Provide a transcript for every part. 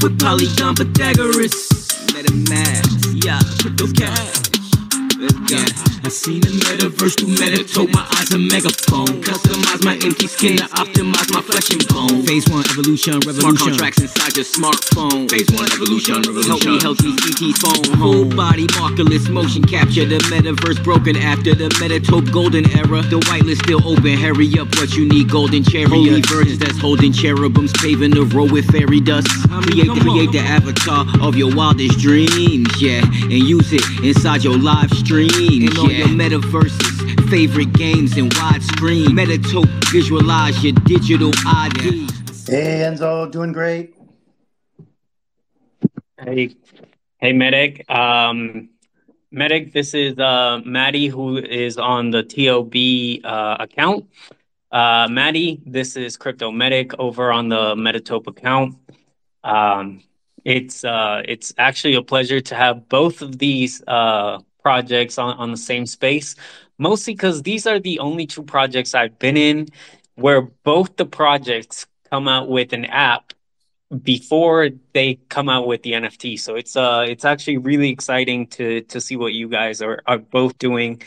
with Polygon Pythagoras. MetaMask, yeah, crypto cash. Yeah, I seen the metaverse through Metatope. My eyes a megaphone. Customize my empty skin to optimize my flesh and bone. Phase 1 evolution, revolution. Smart contracts inside your smartphone. Phase 1 evolution, revolution. Help me ET phone. Whole body markerless motion capture. The metaverse broken after the Metatope golden era. The whitelist still open. Hurry up, what you need? Golden chariot. Holy virgins that's holding cherubims, paving the road with fairy dust. Create the avatar of your wildest dreams, yeah, and use it inside your live stream. And all your metaverses, favorite games in widescreen. Metatope, visualize your digital ID. Hey Enzo, doing great. Hey Medic. Medic, this is Maddie, who is on the TOB account. Maddie, this is Crypto Medic over on the Metatope account. It's actually a pleasure to have both of these projects on the same space, mostly because these are the only two projects I've been in where both the projects come out with an app before they come out with the NFT. So it's actually really exciting to see what you guys are both doing.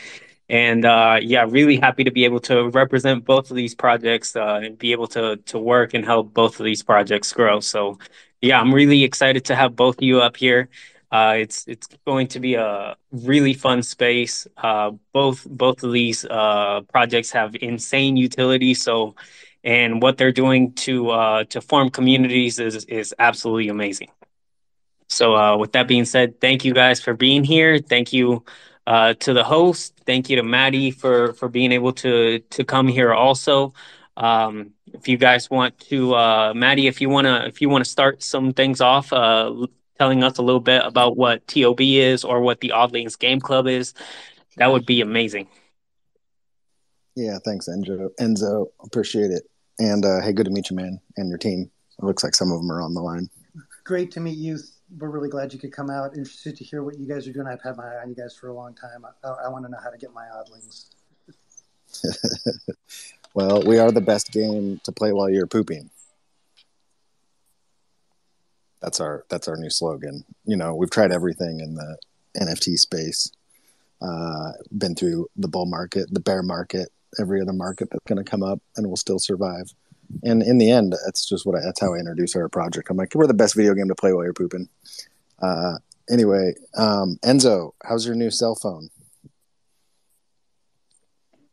And yeah, really happy to be able to represent both of these projects and be able to work and help both of these projects grow. So yeah, I'm really excited to have both of you up here. It's going to be a really fun space. Both of these projects have insane utility. So, and what they're doing to form communities is absolutely amazing. So, with that being said, thank you guys for being here. Thank you to the host. Thank you to Maddie for being able to come here also. If you guys want to, Maddie, if you wanna start some things off, telling us a little bit about what TOB is or what the Oddlings Game Club is, that would be amazing. Yeah, thanks, Enzo. Appreciate it. And hey, good to meet you, man, and your team. It looks like some of them are on the line. Great to meet you. We're really glad you could come out. Interested to hear what you guys are doing. I've had my eye on you guys for a long time. I want to know how to get my Oddlings. Well, we are the best game to play while you're pooping. That's our new slogan. You know, we've tried everything in the NFT space. Been through the bull market, the bear market, every other market that's going to come up, and we'll still survive. And in the end, that's how I introduce our project. I'm like, we're the best video game to play while you're pooping. Anyway, Enzo, how's your new cell phone?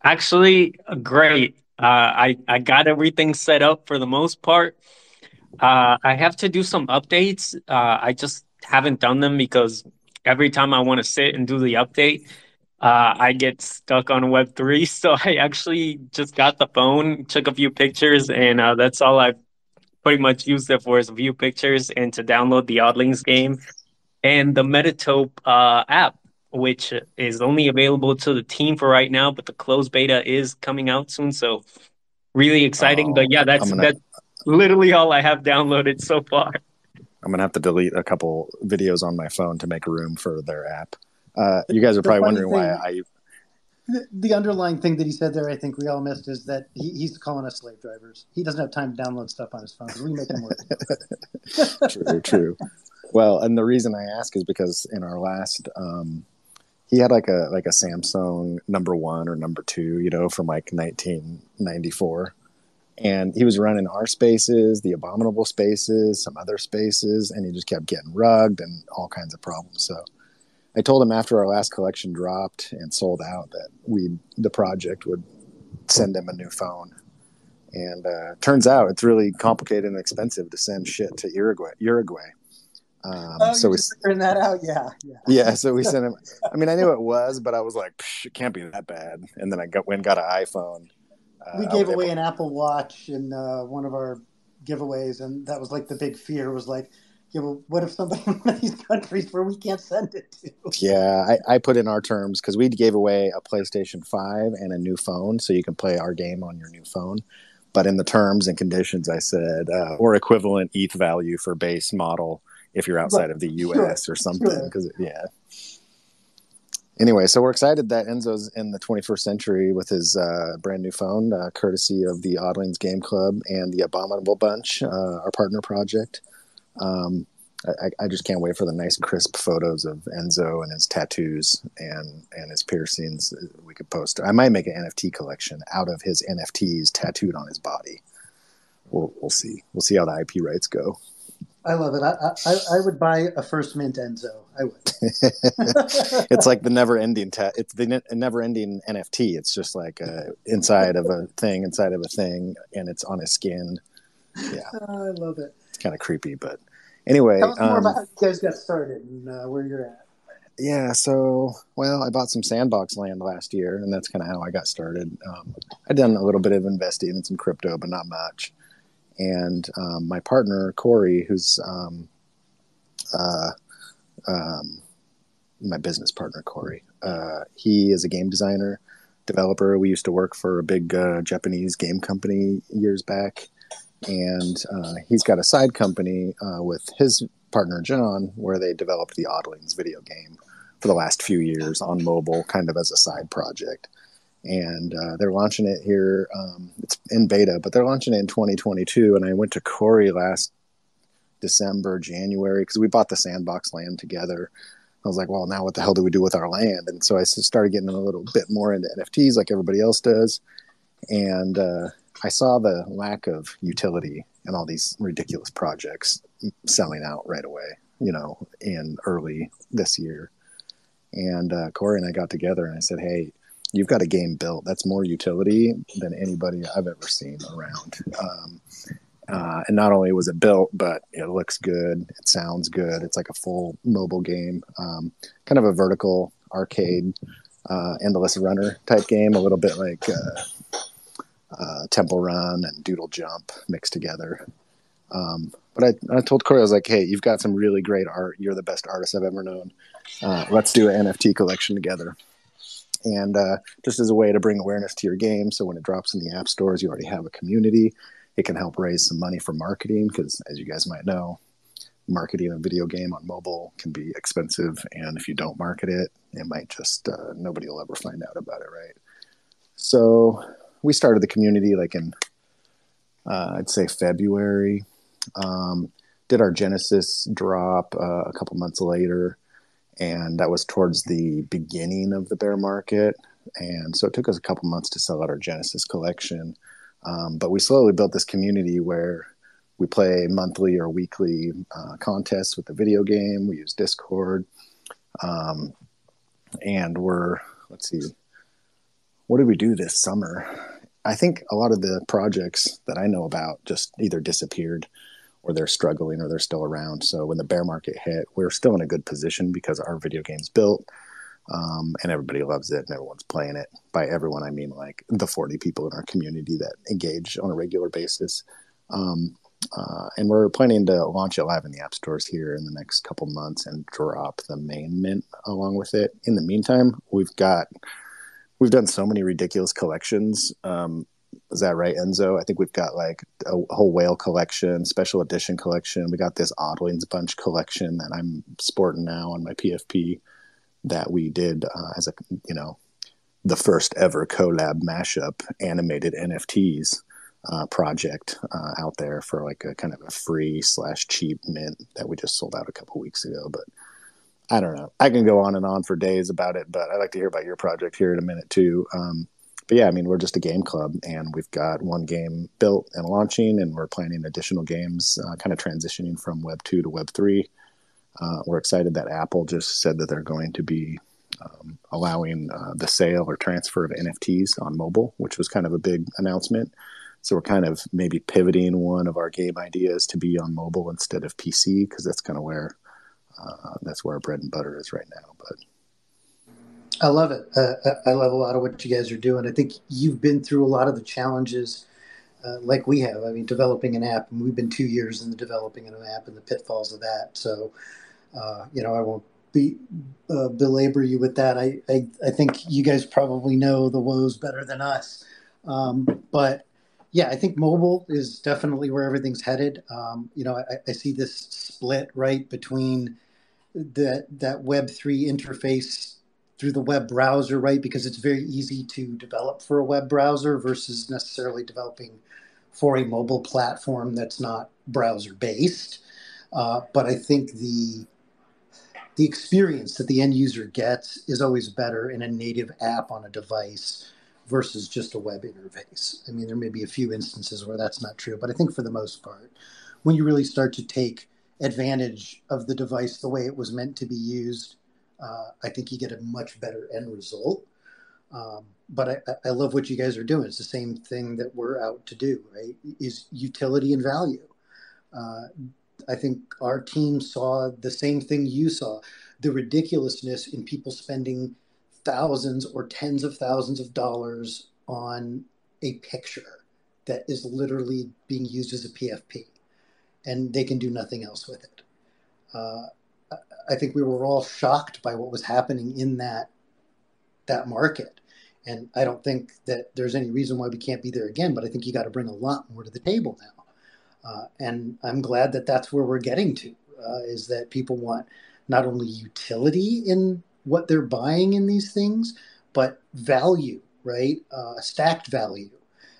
Actually, great. I got everything set up for the most part. I have to do some updates. I just haven't done them because every time I want to sit and do the update, I get stuck on Web3. So I actually just got the phone, took a few pictures, and that's all I've pretty much used it for is a few pictures and to download the Oddlings game and the Metatope app, which is only available to the team for right now, but the closed beta is coming out soon. So really exciting. But yeah, that's literally all I have downloaded so far. I'm going to have to delete a couple videos on my phone to make room for their app. You guys are probably wondering why the underlying thing that he said there, I think we all missed, is that he's calling us slave drivers. He doesn't have time to download stuff on his phone. We make him work. True. Well, and the reason I ask is because in our last, he had like a Samsung #1 or #2, you know, from like 1994. And he was running our spaces, the Abominable spaces, some other spaces, and he just kept getting rugged and all kinds of problems. So I told him after our last collection dropped and sold out that the project would send him a new phone. And turns out it's really complicated and expensive to send shit to Uruguay. So we figuring that out, yeah. So we sent him. I mean, I knew it was, but I was like, it can't be that bad. And then I got an iPhone. We gave away an Apple Watch in one of our giveaways, and that was like the big fear was like, yeah, well, what if somebody in one of these countries where we can't send it to? Yeah, I put in our terms because we gave away a PlayStation 5 and a new phone, so you can play our game on your new phone. But in the terms and conditions, I said, or equivalent ETH value for base model if you're outside of the US or something. Because yeah. Anyway, so we're excited that Enzo's in the 21st century with his brand new phone, courtesy of the Oddlings Game Club and the Abominable Bunch, our partner project. I just can't wait for the nice crisp photos of Enzo and his tattoos and his piercings we could post. I might make an NFT collection out of his NFTs tattooed on his body. We'll see. We'll see how the IP rights go. I love it. I would buy a first mint Enzo. I would. It's like the never-ending it's the never-ending NFT. It's just like inside of a thing, and it's on his skin. Yeah, I love it. It's kind of creepy, but anyway. Tell us more about how you guys got started and where you're at. Yeah, so, well, I bought some sandbox land last year, and that's kind of how I got started. I'd done a little bit of investing in some crypto, but not much. And my partner, Corey, who's my business partner, Corey, he is a game designer, developer. We used to work for a big Japanese game company years back. And he's got a side company with his partner, John, where they developed the Oddlings video game for the last few years on mobile, kind of as a side project. And they're launching it here. It's in beta, but they're launching it in 2022. And I went to Corey last December, January, because we bought the sandbox land together. I was like, well, now what the hell do we do with our land? And so I started getting a little bit more into NFTs like everybody else does. And I saw the lack of utility in all these ridiculous projects selling out right away, in early this year. And Corey and I got together and I said, hey, you've got a game built. That's more utility than anybody I've ever seen around. And not only was it built, but it looks good. It sounds good. It's like a full mobile game, kind of a vertical arcade, endless runner type game, a little bit like Temple Run and Doodle Jump mixed together. But I told Corey, I was like, hey, you've got some really great art. You're the best artist I've ever known. Let's do an NFT collection together. And just as a way to bring awareness to your game, so when it drops in the app stores, you already have a community. It can help raise some money for marketing because, as you guys might know, marketing a video game on mobile can be expensive. And if you don't market it, it might just, nobody will ever find out about it, right? So we started the community like in, I'd say February. Did our Genesis drop a couple months later. And that was towards the beginning of the bear market. And so it took us a couple months to sell out our Genesis collection. But we slowly built this community where we play monthly or weekly contests with the video game. We use Discord. And let's see, what did we do this summer? I think a lot of the projects that I know about just either disappeared or they're struggling or they're still around. So when the bear market hit, we're still in a good position because our video game's built and everybody loves it and everyone's playing it. By everyone, I mean like the 40 people in our community that engage on a regular basis. And we're planning to launch it live in the app stores here in the next couple months and drop the main mint along with it. In the meantime, we've done so many ridiculous collections. Is that right, Enzo? I think we've got like a whole whale collection, special edition collection. We got this Oddlings bunch collection that I'm sporting now on my PFP that we did as the first ever collab mashup animated NFTs project out there for like a kind of a free / cheap mint that we just sold out a couple weeks ago. But I don't know. I can go on and on for days about it, but I'd like to hear about your project here in a minute too. But yeah, I mean, we're just a game club and we've got one game built and launching and we're planning additional games, kind of transitioning from Web 2 to Web 3. We're excited that Apple just said that they're going to be allowing the sale or transfer of NFTs on mobile, which was kind of a big announcement. So we're kind of maybe pivoting one of our game ideas to be on mobile instead of PC because that's kind of where our bread and butter is right now. But I love it. I love a lot of what you guys are doing. I think you've been through a lot of the challenges like we have. I mean, developing an app, and we've been 2 years in the developing an app and the pitfalls of that. So, I won't belabor you with that. I think you guys probably know the woes better than us. But yeah, I think mobile is definitely where everything's headed. I see this split right between that Web3 interface through the web browser, right? Because it's very easy to develop for a web browser versus necessarily developing for a mobile platform that's not browser based. But I think the experience that the end user gets is always better in a native app on a device versus just a web interface. I mean, there may be a few instances where that's not true, but I think for the most part, when you really start to take advantage of the device the way it was meant to be used, I think you get a much better end result. But I love what you guys are doing. It's the same thing that we're out to do, right? Is utility and value. I think our team saw the same thing you saw, the ridiculousness in people spending thousands or tens of thousands of dollars on a picture that is literally being used as a PFP, and they can do nothing else with it. I think we were all shocked by what was happening in that market. And I don't think that there's any reason why we can't be there again, but I think you got to bring a lot more to the table now. And I'm glad that that's where we're getting to, is that people want not only utility in what they're buying in these things, but value, right? Stacked value.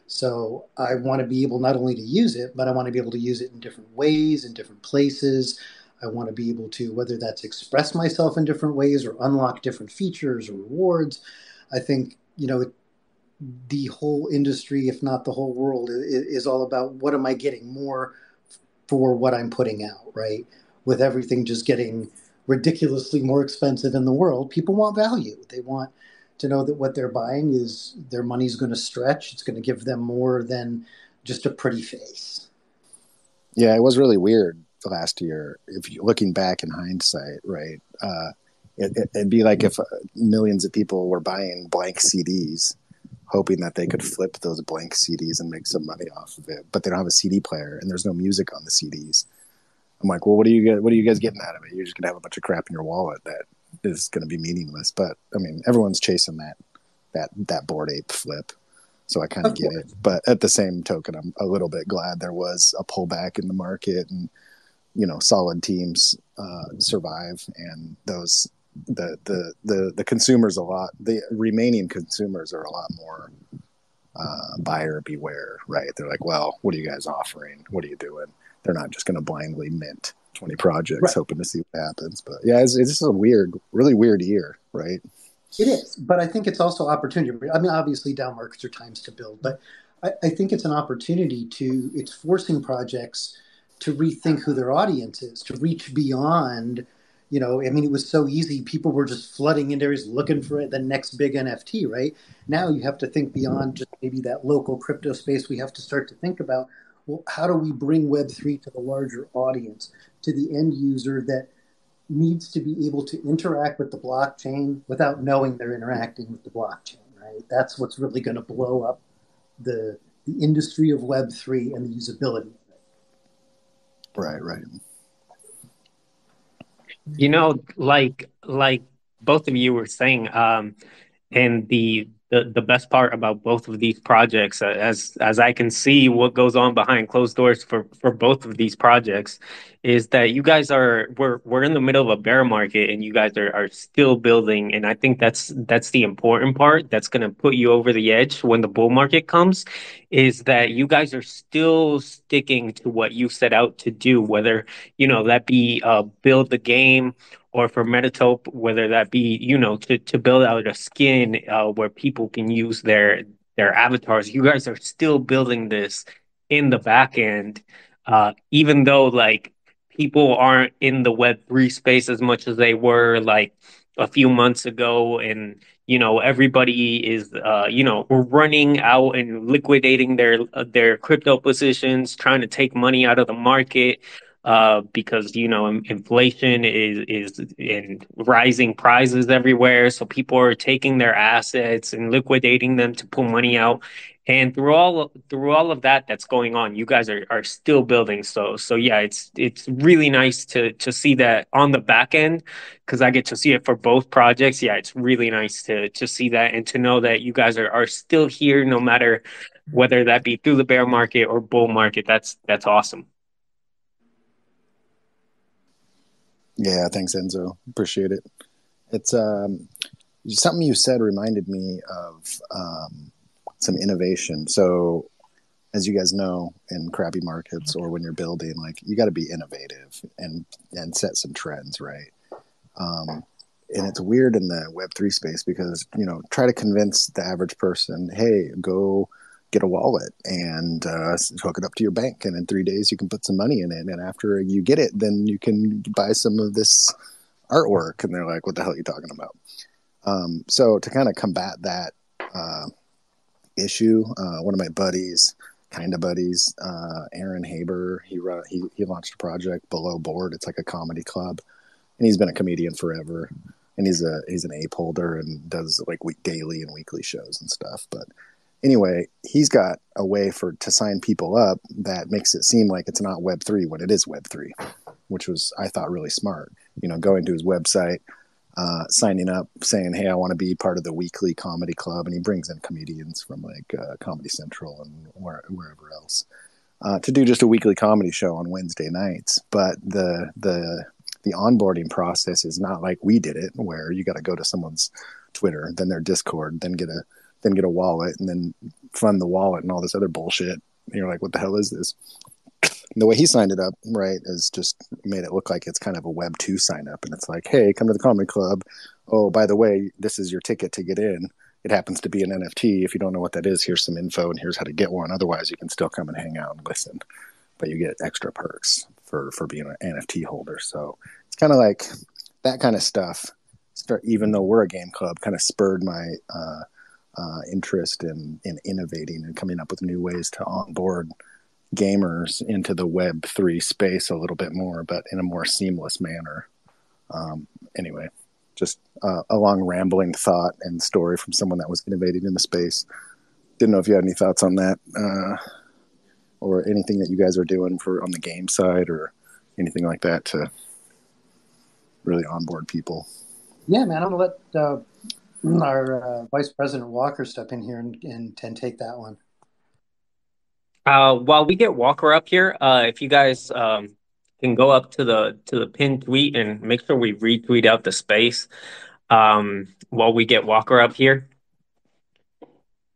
So I want to be able not only to use it, but I want to be able to use it in different ways, in different places. I want to be able to, whether that's express myself in different ways or unlock different features or rewards. I think, the whole industry, if not the whole world, is all about what am I getting more for what I'm putting out, right? With everything just getting ridiculously more expensive in the world, people want value. They want to know that what they're buying is their money's going to stretch. It's going to give them more than just a pretty face. Yeah, it was really weird last year. If you looking back in hindsight, right? It'd be like if millions of people were buying blank CDs, hoping that they could flip those blank CDs and make some money off of it, but they don't have a CD player and there's no music on the CDs. I'm like, well, what are you guys getting out of it? You're just gonna have a bunch of crap in your wallet that is going to be meaningless. But I mean, everyone's chasing that Bored Ape flip, so I kind of get it. But at the same token, I'm a little bit glad there was a pullback in the market, and solid teams survive, and those the consumers the remaining consumers are a lot more buyer beware, right? They're like, well, what are you guys offering? What are you doing? They're not just going to blindly mint 20 projects, right, hoping to see what happens. But yeah, it's just a really weird year, right? It is, but I think it's also opportunity. I mean, obviously down markets are times to build, but I think it's an opportunity it's forcing projects to rethink who their audience is, to reach beyond, I mean, it was so easy. People were just flooding into areas looking for the next big NFT, right? Now you have to think beyond just maybe that local crypto space. We have to start to think about, well, how do we bring Web3 to the larger audience, to the end user that needs to be able to interact with the blockchain without knowing they're interacting with the blockchain, right? That's what's really going to blow up the industry of Web3 and the usability. Right. Like both of you were saying, and the best part about both of these projects, as I can see what goes on behind closed doors for both of these projects, is that you guys we're in the middle of a bear market and you guys are still building, and I think that's the important part that's going to put you over the edge when the bull market comes, is that you guys are still sticking to what you set out to do, whether that be build the game, or for Metatope, whether that be, to build out a skin where people can use their avatars. You guys are still building this in the back end, even though like people aren't in the Web3 space as much as they were like a few months ago, and everybody is running out and liquidating their crypto positions, trying to take money out of the market. Because inflation is in rising prices everywhere, so people are taking their assets and liquidating them to pull money out. And through all of that's going on, you guys are still building. So yeah, it's really nice to see that on the back end, because I get to see it for both projects. Yeah, it's really nice to see that and to know that you guys are still here, no matter whether that be through the bear market or bull market. That's awesome. Yeah, thanks, Enzo. Appreciate it. It's something you said reminded me of some innovation. So as you guys know, in crappy markets or when you're building, like you got to be innovative and set some trends, right? And it's weird in the Web3 space because, try to convince the average person, hey, go get a wallet and hook it up to your bank. And in 3 days, you can put some money in it. And after you get it, then you can buy some of this artwork. And they're like, what the hell are you talking about? So to kind of combat that issue, one of my buddies, Aaron Haber, he launched a project, Below Board. It's like a comedy club. And he's been a comedian forever. And he's an ape holder and does like daily and weekly shows and stuff. But anyway, he's got a way to sign people up that makes it seem like it's not Web3 when it is Web3, which was, I thought, really smart. Going to his website, signing up, saying, hey, I want to be part of the weekly comedy club. And he brings in comedians from like Comedy Central and wherever else to do just a weekly comedy show on Wednesday nights. But the onboarding process is not like we did it, where you got to go to someone's Twitter, then their Discord, then get a wallet, and then fund the wallet and all this other bullshit. And you're like, what the hell is this? And the way he signed it up, right, is just made it look like it's kind of a Web2 sign up. And it's like, hey, come to the comedy club. Oh, by the way, this is your ticket to get in. It happens to be an NFT. If you don't know what that is, here's some info and here's how to get one. Otherwise, you can still come and hang out and listen. But you get extra perks for being an NFT holder. So it's kind of like that kind of stuff, even though we're a game club, kind of spurred my interest in innovating and coming up with new ways to onboard gamers into the Web3 space a little bit more, but in a more seamless manner. Anyway, just a long rambling thought and story from someone that was innovating in the space. Didn't know if you had any thoughts on that or anything that you guys are doing on the game side or anything like that to really onboard people. Yeah, man, I'm going to let our Vice President Walker step in here and take that one. While we get Walker up here, if you guys can go up to the pinned tweet and make sure we retweet out the space while we get Walker up here.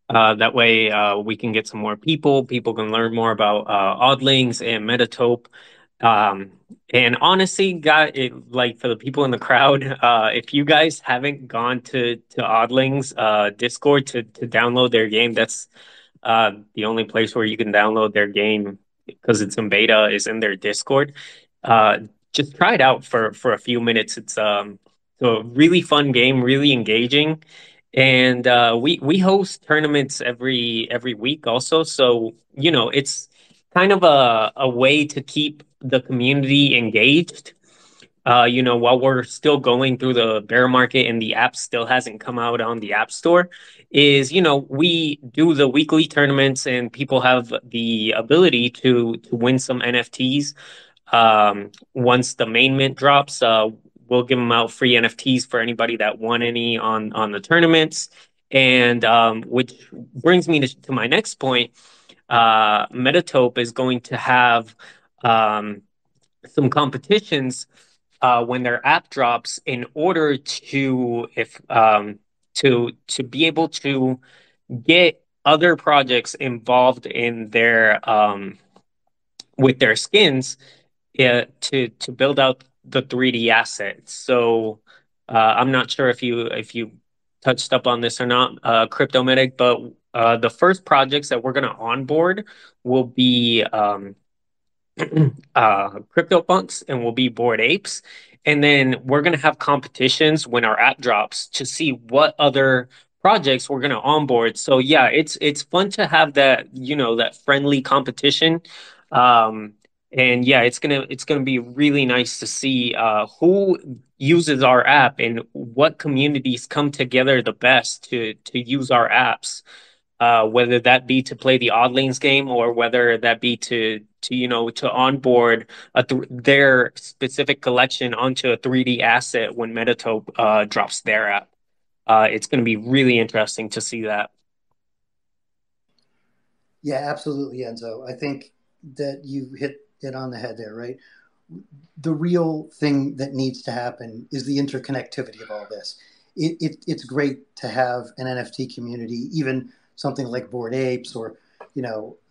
That way we can get some more people. People can learn more about Oddlings and Metatope. And honestly, like for the people in the crowd, if you guys haven't gone to Oddlings Discord to download their game, that's the only place where you can download their game because it's in beta is in their Discord. Just try it out for a few minutes. It's a really fun game, really engaging. And we host tournaments every week also. So, it's kind of a way to keep the community engaged. While we're still going through the bear market and the app still hasn't come out on the App Store, we do the weekly tournaments and people have the ability to win some NFTs. Once the main mint drops, we'll give them out free NFTs for anybody that won any on the tournaments. And which brings me to my next point. Metatope is going to have some competitions when their app drops in order to be able to get other projects involved in their with their skins to build out the 3D assets. So I'm not sure if you touched up on this or not, Cryptomatic, but the first projects that we're going to onboard will be CryptoPunks and will be Bored Apes. And then we're going to have competitions when our app drops to see what other projects we're going to onboard. So yeah, it's fun to have that, that friendly competition. And yeah, it's gonna be really nice to see who uses our app and what communities come together the best to use our apps. Whether that be to play the Oddlings game or whether that be to onboard their specific collection onto a 3D asset when Metatope drops their app. It's going to be really interesting to see that. Yeah, absolutely, Enzo. I think that you hit it on the head there, right? The real thing that needs to happen is the interconnectivity of all this. It's great to have an NFT community, even something like Bored Apes or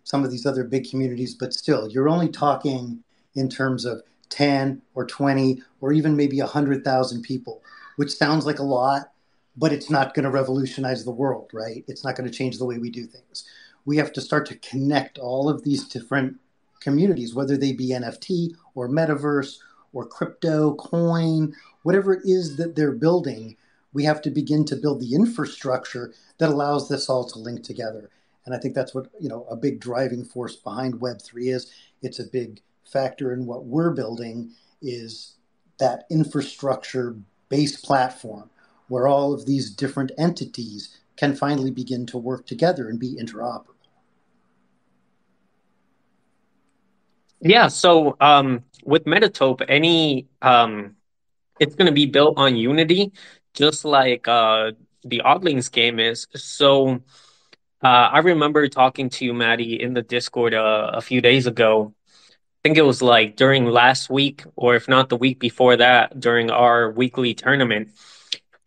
some of these other big communities, but still, you're only talking in terms of 10 or 20 or even maybe 100,000 people, which sounds like a lot, but it's not going to revolutionize the world, right? It's not going to change the way we do things. We have to start to connect all of these different communities, whether they be NFT or metaverse or crypto, coin, whatever it is that they're building. We have to begin to build the infrastructure that allows this all to link together. And I think that's what, a big driving force behind Web3 is. It's a big factor in what we're building, is that infrastructure-based platform where all of these different entities can finally begin to work together and be interoperable. Yeah, so with Metatope, it's going to be built on Unity, just like the Oddlings game is. So I remember talking to you, Maddie, in the Discord a few days ago. I think it was like during last week, or if not the week before that, during our weekly tournament.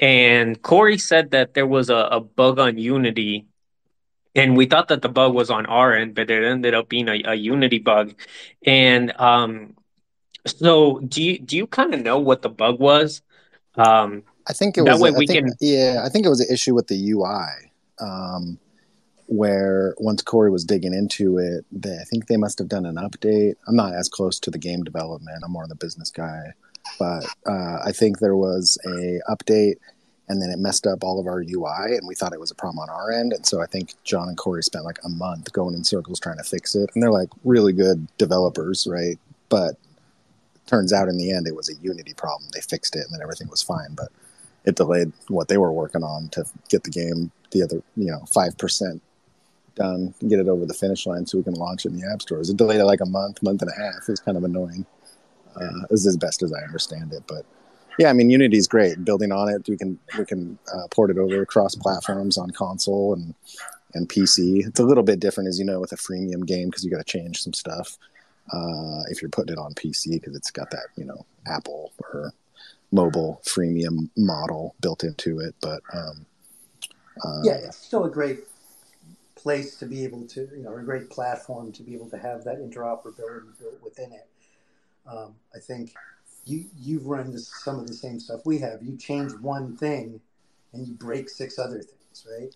And Corey said that there was a bug on Unity, and we thought that the bug was on our end, but it ended up being a Unity bug. And so do you kind of know what the bug was? I think it That was. way we can. I think it was an issue with the UI, where once Corey was digging into it, I think they must have done an update. I'm not as close to the game development. I'm more the business guy, but I think there was a update, and then it messed up all of our UI, and we thought it was a problem on our end. And so I think John and Corey spent like a month going in circles trying to fix it, and they're like really good developers, right? But turns out in the end it was a Unity problem. They fixed it, and then everything was fine, but it delayed what they were working on to get the game the other 5% done and get it over the finish line so we can launch it in the app stores. It delayed like a month and a half. It was kind of annoying. Is as best as I understand it, but yeah, I mean, Unity is great. Building on it, we can port it over across platforms on console and PC. It's a little bit different, as you know, with a freemium game because you got to change some stuff if you're putting it on PC because it's got that Apple or mobile freemium model built into it. But yeah, it's still a great place to be able to, a great platform to be able to have that interoperability built within it. I think you've run into some of the same stuff we have. You change one thing and you break 6 other things, right?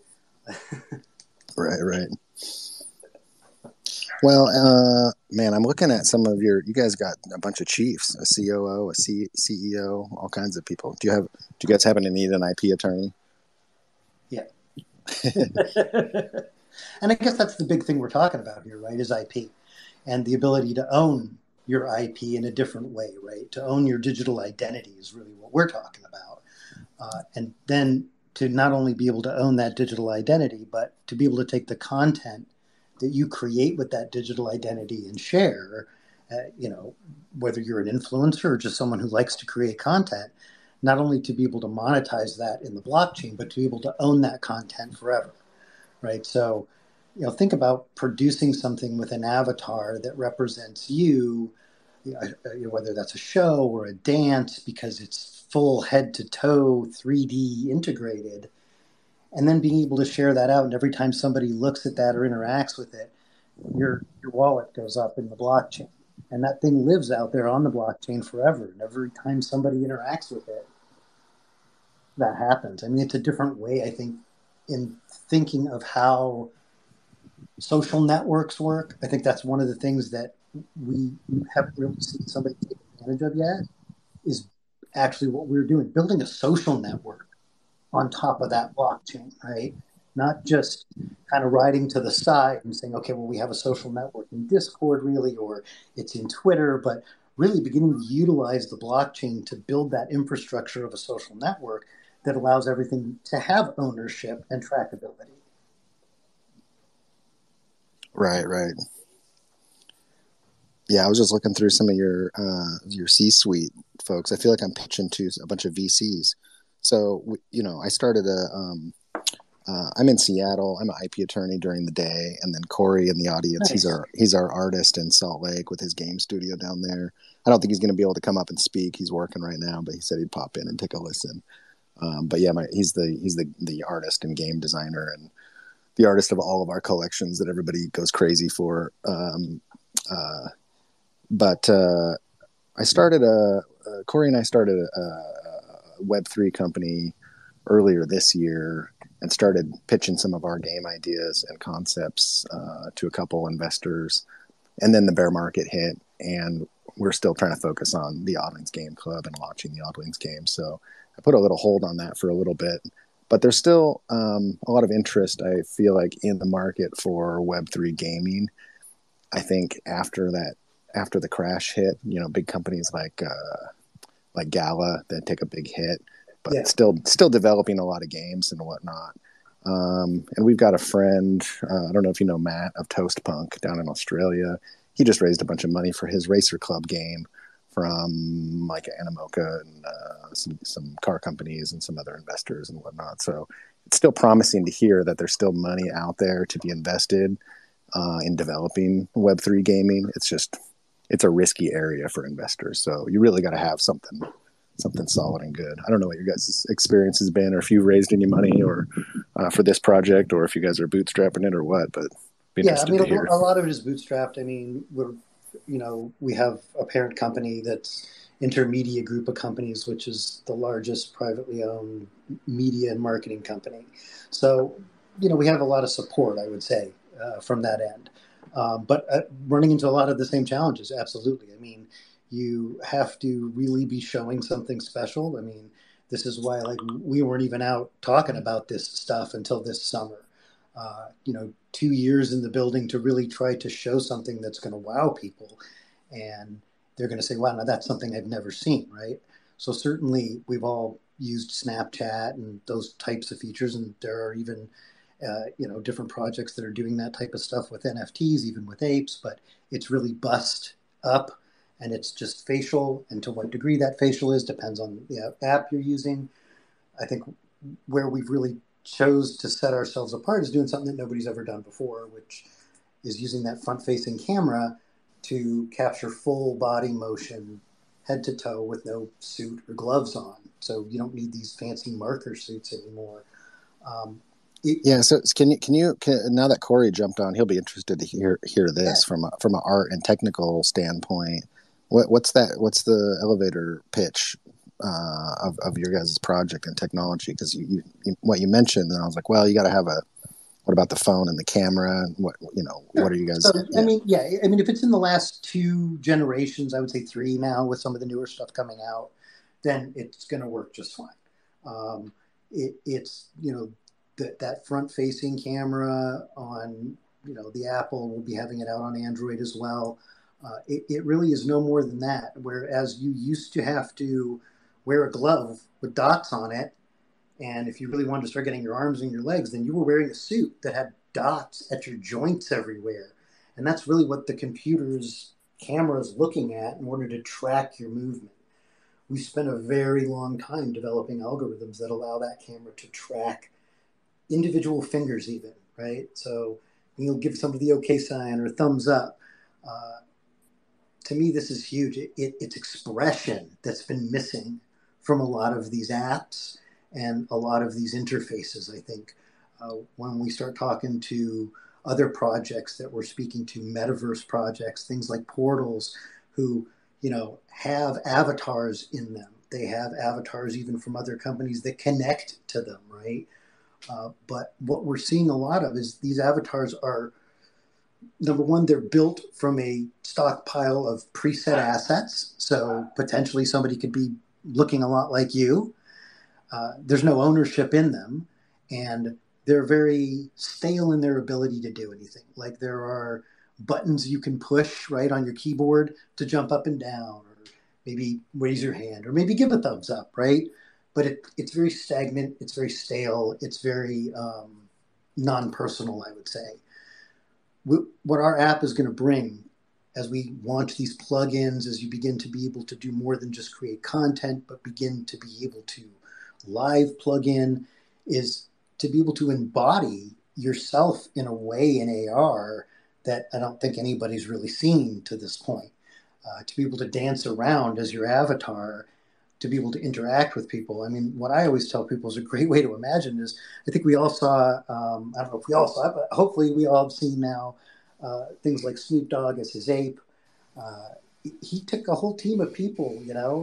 Right. Well, man, I'm looking at some of you guys got a bunch of chiefs, a COO, a CEO, all kinds of people. Do you guys happen to need an IP attorney? Yeah. And I guess that's the big thing we're talking about here, right, is IP and the ability to own your IP in a different way, right? To own your digital identity is really what we're talking about. And then to not only be able to own that digital identity, but to be able to take the content that you create with that digital identity and share, whether you're an influencer or just someone who likes to create content, not only to be able to monetize that in the blockchain, but to be able to own that content forever, right? So, think about producing something with an avatar that represents you, whether that's a show or a dance, because it's full head to toe 3D integrated, and then being able to share that out. And every time somebody looks at that or interacts with it, your wallet goes up in the blockchain, and that thing lives out there on the blockchain forever. And every time somebody interacts with it, that happens. I mean, it's a different way, I think, in thinking of how social networks work. I think that's one of the things that we haven't really seen somebody take advantage of yet, is actually what we're doing, building a social network on top of that blockchain, right? Not just kind of riding to the side and saying, okay, well, we have a social network in Discord, really, or it's in Twitter, but really beginning to utilize the blockchain to build that infrastructure of a social network that allows everything to have ownership and trackability. Right. Yeah, I was just looking through some of your C-suite folks. I feel like I'm pitching to a bunch of VCs. So, I started I'm in Seattle. I'm an IP attorney during the day, and then Corey in the audience. Nice. He's our artist in Salt Lake with his game studio down there. I don't think he's going to be able to come up and speak. He's working right now, but he said he'd pop in and take a listen. But yeah, he's the artist and game designer, and the artist of all of our collections that everybody goes crazy for. But I started Corey and I started a Web3 company earlier this year and started pitching some of our game ideas and concepts to a couple investors. And then the bear market hit, and we're still trying to focus on the Oddlings Game Club and launching the Oddlings game. So I put a little hold on that for a little bit. But there's still a lot of interest, I feel like, in the market for Web3 gaming. I think after the crash hit, big companies like Gala that take a big hit, but still developing a lot of games and whatnot. And we've got a friend, I don't know if you know Matt of TopeTalk down in Australia. He just raised a bunch of money for his Racer Club game from like Animoca and some car companies and some other investors and whatnot. So it's still promising to hear that there's still money out there to be invested in developing Web3 gaming. It's a risky area for investors. So you really got to have something solid and good. I don't know what your guys' experience has been, or if you've raised any money or for this project, or if you guys are bootstrapping it or what, but be interested to hear. A lot of it is bootstrapped. I mean, we have a parent company that's Intermedia Group of Companies, which is the largest privately owned media and marketing company. So, we have a lot of support, I would say, from that end. But running into a lot of the same challenges, absolutely. I mean, you have to really be showing something special. I mean, this is why we weren't even out talking about this stuff until this summer. 2 years in the building to really try to show something that's going to wow people. And they're going to say, wow, now that's something I've never seen, right? So certainly we've all used Snapchat and those types of features. And there are even, different projects that are doing that type of stuff with NFTs, even with apes, but it's really bust up and it's just facial. And to what degree that facial is depends on the app you're using. I think where we've really chose to set ourselves apart is doing something that nobody's ever done before, which is using that front-facing camera to capture full body motion, head to toe, with no suit or gloves on. So you don't need these fancy marker suits anymore. So can you now that Corey jumped on, he'll be interested to hear this from an art and technical standpoint. What's the elevator pitch of your guys' project and technology? Because you what you mentioned, and I was like, well, you got to have what about the phone and the camera? And what are you guys? So, I mean, if it's in the last 2 generations, I would say 3 now with some of the newer stuff coming out, then it's going to work just fine. It's that front-facing camera on the Apple. We'll be having it out on Android as well. It really is no more than that. Whereas you used to have to wear a glove with dots on it, and if you really wanted to start getting your arms and your legs, then you were wearing a suit that had dots at your joints everywhere. And that's really what the computer's camera is looking at in order to track your movement. We spent a very long time developing algorithms that allow that camera to track individual fingers even, right? So you'll give somebody the okay sign or thumbs up. To me, this is huge. It's expression that's been missing from a lot of these apps and a lot of these interfaces, I think. When we start talking to other projects that we're speaking to, metaverse projects, things like portals, who, have avatars in them. They have avatars even from other companies that connect to them, right? But what we're seeing a lot of is these avatars are, number one, they're built from a stockpile of preset assets. So potentially somebody could be looking a lot like you. There's no ownership in them. And they're very stale in their ability to do anything. Like there are buttons you can push right on your keyboard to jump up and down, or maybe raise your hand, or maybe give a thumbs up, right? But it's very stagnant. It's very stale. It's very non-personal, I would say. What our app is going to bring as we launch these plugins, as you begin to be able to do more than just create content, but begin to be able to live plug in, is to be able to embody yourself in a way in AR that I don't think anybody's really seen to this point. To be able to dance around as your avatar to be able to interact with people. I mean, what I always tell people is a great way to imagine is, I think we all saw, I don't know if we all saw it, but hopefully we all have seen now things like Snoop Dogg as his ape. He took a whole team of people,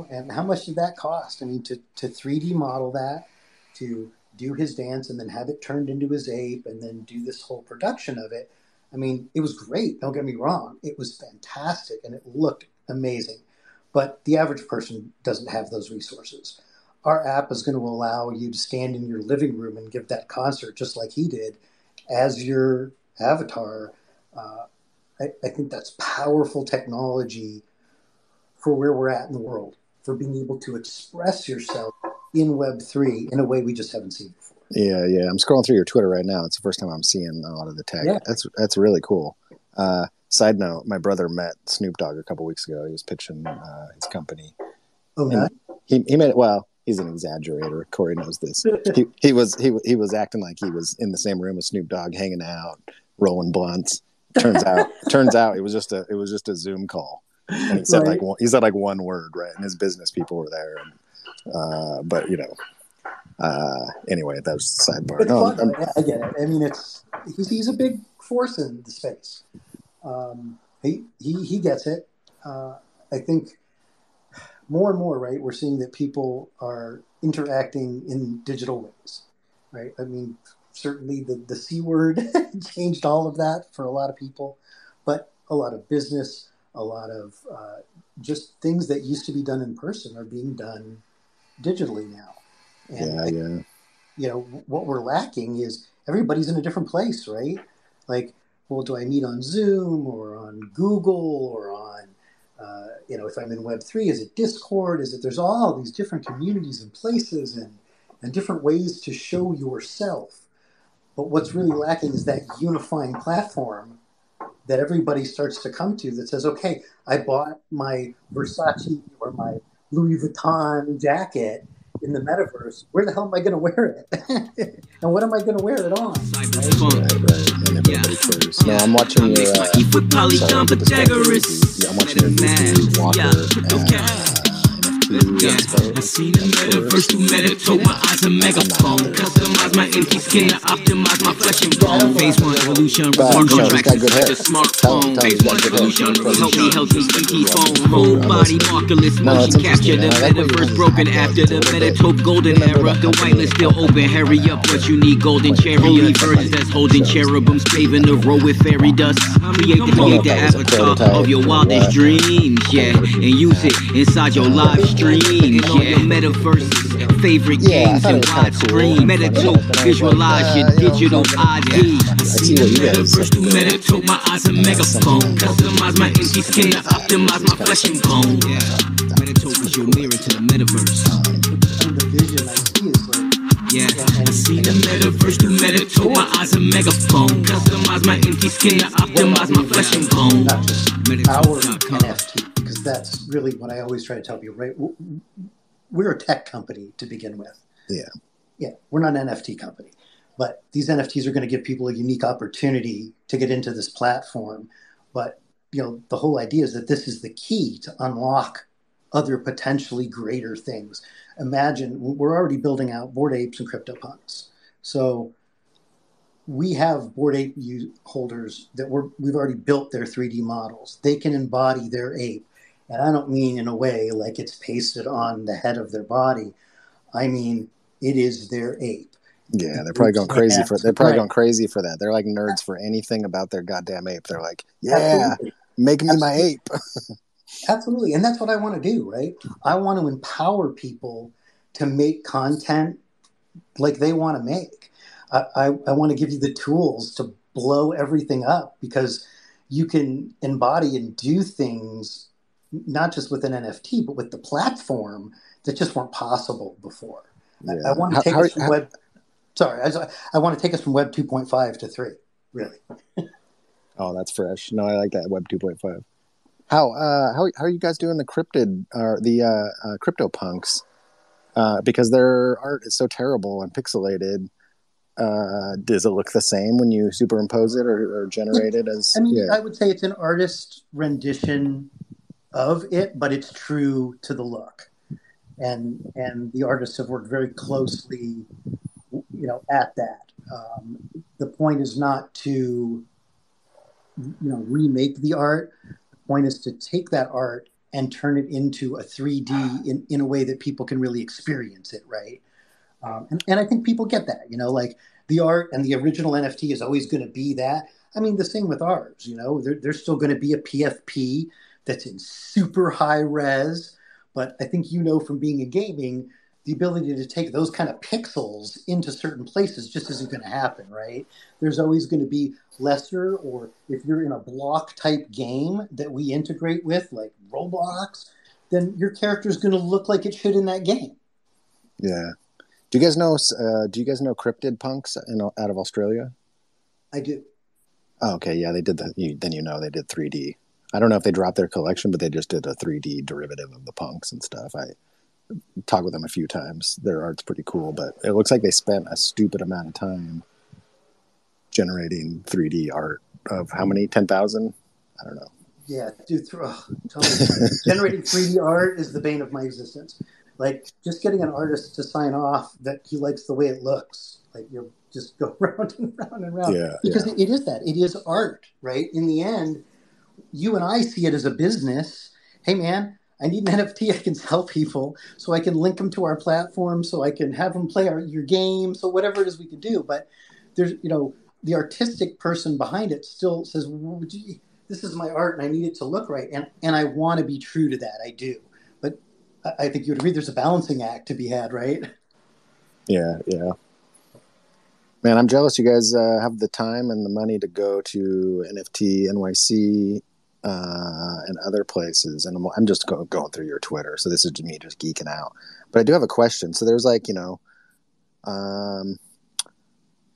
and how much did that cost? I mean, to 3D model that, to do his dance and then have it turned into his ape and then do this whole production of it. I mean, it was great. Don't get me wrong. It was fantastic and it looked amazing. But the average person doesn't have those resources. Our app is going to allow you to stand in your living room and give that concert just like he did as your avatar. I think that's powerful technology for where we're at in the world, for being able to express yourself in Web3 in a way we just haven't seen before. Yeah. I'm scrolling through your Twitter right now. It's the first time I'm seeing a lot of the tech. Yeah. That's really cool. Side note, my brother met Snoop Dogg a couple weeks ago. He was pitching his company. Oh, nice. He made it. Well, he's an exaggerator. Corey knows this. he was acting like he was in the same room with Snoop Dogg, hanging out, rolling blunts. Turns out it was just a Zoom call. And he said like one word, right? And his business people were there. And, but anyway, that was the sidebar. It's fun. Yeah, I get it. I mean, he's a big force in the space. He gets it. I think more and more, right? We're seeing that people are interacting in digital ways, right? I mean, certainly the C word changed all of that for a lot of people, but a lot of business, a lot of just things that used to be done in person are being done digitally now. And what we're lacking is everybody's in a different place, right? Like, well, do I meet on Zoom or on Google or on, if I'm in Web3, is it Discord? There's all these different communities and places and different ways to show yourself. But what's really lacking is that unifying platform that everybody starts to come to that says, okay, I bought my Versace or my Louis Vuitton jacket in the metaverse. Where the hell am I going to wear it? And what am I going to wear it on? No, I'm watching your I'm watching your Walker I seen the metaverse through Metatope, my eyes a megaphone. Customize my empty skin to optimize my flesh and bone. Phase 1 evolution, revolution tracks inside the smartphone. Phase 1 evolution, help me ET phone. Whole body markerless motion capture. The metaverse broken after the Metatope golden era. The whitelist still open, hurry up what you need. Golden chariot birds that's holding cherubims, paving the road with fairy dust. Create the avatar of your wildest dreams, and use it inside your live stream, in all your metaverses, favorite games and widescreen. Metatope, visualize your digital ID. I see the metaverse through Metatope, my eyes a megaphone. Customize my empty skin to optimize my flesh and bone. Metatope is your mirror to the metaverse. And the vision I see is like, I see the metaverse through Metatope, my eyes a megaphone. Customize my empty skin to optimize my flesh and bone. Not just our NFT, because that's really what I always try to tell people, right? We're a tech company to begin with. Yeah, we're not an NFT company. But these NFTs are going to give people a unique opportunity to get into this platform. But, the whole idea is that this is the key to unlock other potentially greater things. Imagine, we're already building out Bored Apes and CryptoPunks. So we have Bored Ape holders that we've already built their 3D models. They can embody their ape. And I don't mean in a way like it's pasted on the head of their body. I mean, it is their ape. Yeah, they're probably going crazy for that. They're like nerds for anything about their goddamn ape. They're like, absolutely. Make me my ape. Absolutely. And that's what I want to do, right? I want to empower people to make content like they want to make. I want to give you the tools to blow everything up, because you can embody and do things not just with an NFT, but with the platform that just weren't possible before. Yeah. I want to take us from Web 2.5 to 3, really. Oh, that's fresh. No, I like that, Web 2.5. How are you guys doing the cryptid or the CryptoPunks? Because their art is so terrible and pixelated. Does it look the same when you superimpose it or generate it as? I mean, I would say it's an artist rendition of it, but it's true to the look. and the artists have worked very closely, at that. The point is not to, remake the art. The point is to take that art and turn it into a 3D in a way that people can really experience it, right? And I think people get that, like the art and the original NFT is always going to be that. I mean, the same with ours, there's still going to be a PFP that's in super high res, but I think from being in gaming, the ability to take those kind of pixels into certain places just isn't going to happen, right? There's always going to be lesser, or if you're in a block type game that we integrate with, like Roblox, then your character is going to look like it should in that game. Yeah. Do you guys know Cryptid Punks out of Australia? I do. Oh, okay. Yeah, they did that. Then they did 3D. I don't know if they dropped their collection, but they just did a 3D derivative of the punks and stuff. I talked with them a few times. Their art's pretty cool, but it looks like they spent a stupid amount of time generating 3D art of how many? 10,000? I don't know. Yeah, dude, generating 3D art is the bane of my existence. Like, just getting an artist to sign off that he likes the way it looks. Like, you'll just go round and round and round. Yeah, because it is that. It is art, right? In the end, you and I see it as a business. Hey, man, I need an NFT I can sell people so I can link them to our platform, so I can have them play your game, so whatever it is we can do. But there's, the artistic person behind it still says, well, this is my art and I need it to look right. And I want to be true to that. I do. But I think you would agree there's a balancing act to be had, right? Yeah. Man, I'm jealous you guys have the time and the money to go to NFT NYC and other places. And I'm just going through your Twitter. So this is me just geeking out. But I do have a question. So there's like,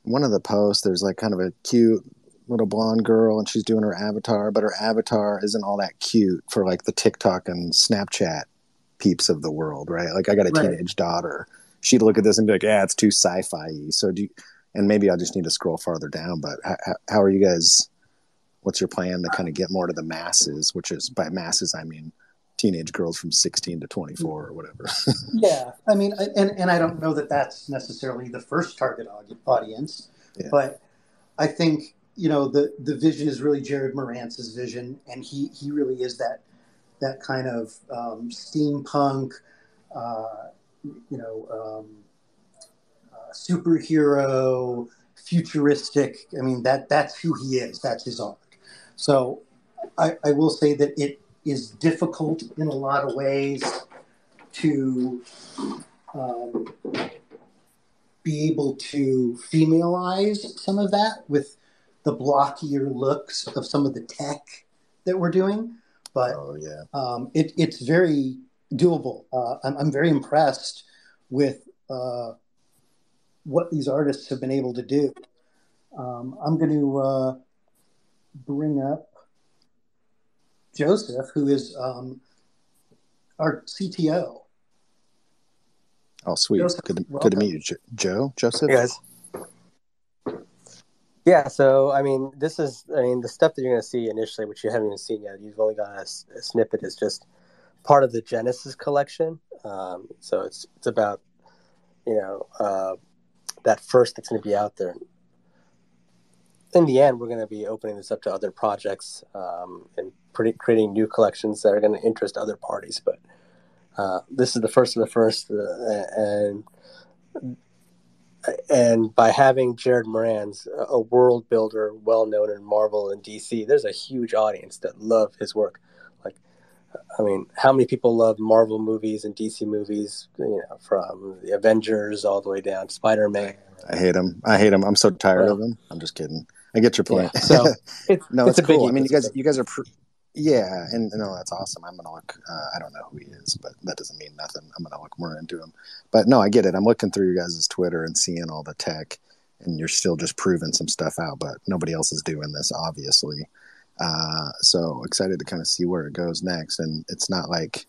one of the posts, there's like kind of a cute little blonde girl and she's doing her avatar, but her avatar isn't all that cute for like the TikTok and Snapchat peeps of the world, right? Like I got a teenage daughter. She'd look at this and be like, yeah, it's too sci-fi-y. So and maybe I just need to scroll farther down, but how are you guys, what's your plan to kind of get more to the masses, which is, by masses, I mean teenage girls from 16 to 24 or whatever. Yeah. I mean, and I don't know that that's necessarily the first target audience, but I think, the vision is really Jared Morantz's vision. And he really is that kind of steampunk, superhero, futuristic. I mean, that's who he is. That's his art. So I will say that it is difficult in a lot of ways to be able to femalize some of that with the blockier looks of some of the tech that we're doing. But it's very doable. I'm very impressed with what these artists have been able to do. I'm going to bring up Joseph, who is our CTO. Oh, sweet. Joseph, good to meet you, Joseph. Hey guys. Yeah, so the stuff that you're going to see initially, which you haven't even seen yet, you've only got a snippet, is just part of the Genesis collection. So it's about that first that's going to be out there. In the end, we're going to be opening this up to other projects and creating new collections that are going to interest other parties. But this is the first of the first, and by having Jared Moranz, a world builder, well known in Marvel and DC, there's a huge audience that love his work. Like, I mean, how many people love Marvel movies and DC movies? From the Avengers all the way down to Spider-Man. I hate him. I'm so tired of him. I'm just kidding. I get your point. Yeah. So it's cool. I mean, you guys are. Yeah, and no, that's awesome. I'm gonna look. I don't know who he is, but that doesn't mean nothing. I'm gonna look more into him. But no, I get it. I'm looking through your guys' Twitter and seeing all the tech, and you're still just proving some stuff out. But nobody else is doing this, obviously. So excited to kind of see where it goes next. And it's not like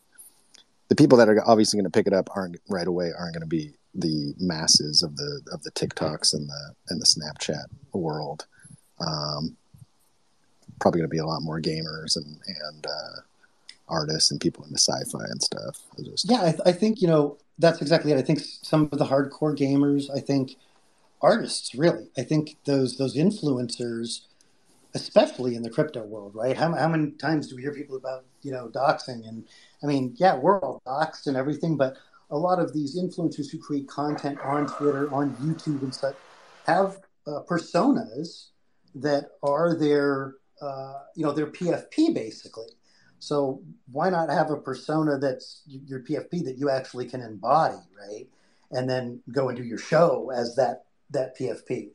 the people that are obviously going to pick it up aren't going to be the masses of the TikToks and the Snapchat world. Probably going to be a lot more gamers and artists and people into sci-fi and stuff. Yeah, I think, that's exactly it. I think some of the hardcore gamers, I think artists, really. I think those influencers, especially in the crypto world, right? How many times do we hear people about, doxing? And I mean, yeah, we're all doxed and everything, but a lot of these influencers who create content on Twitter, on YouTube and such have personas that are their PFP basically. So why not have a persona that's your PFP that you actually can embody, right? And then go into your show as that PFP.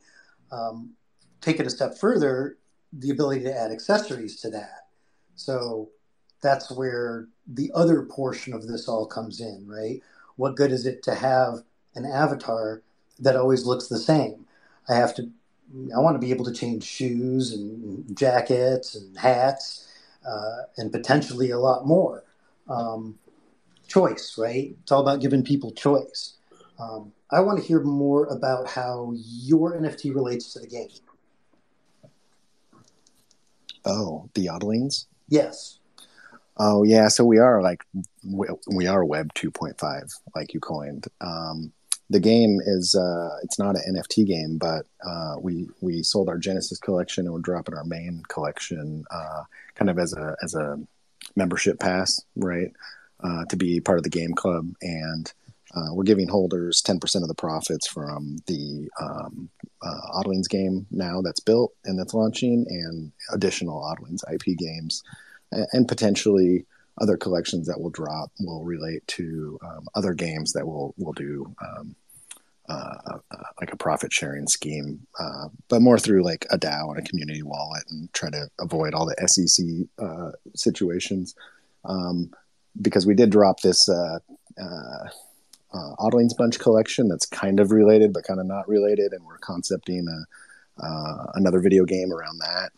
Take it a step further, the ability to add accessories to that. So that's where the other portion of this all comes in, right? What good is it to have an avatar that always looks the same? I want to be able to change shoes and jackets and hats and potentially a lot more. Choice, right? It's all about giving people choice. I want to hear more about how your NFT relates to the game. Oh, the Oddlings? Yes. Oh, yeah. So we are Web 2.5, like you coined. The game is it's not an NFT game, but we sold our Genesis collection and we're dropping our main collection kind of as a membership pass, right? To be part of the game club, and we're giving holders 10% of the profits from the Oddlings game now that's built and that's launching, and additional Oddlings IP games, and potentially other collections that will drop will relate to other games that we'll do like a profit sharing scheme, but more through like a DAO and a community wallet, and try to avoid all the SEC situations. Because we did drop this Oddlings Bunch collection that's kind of related but kind of not related, and we're concepting another video game around that,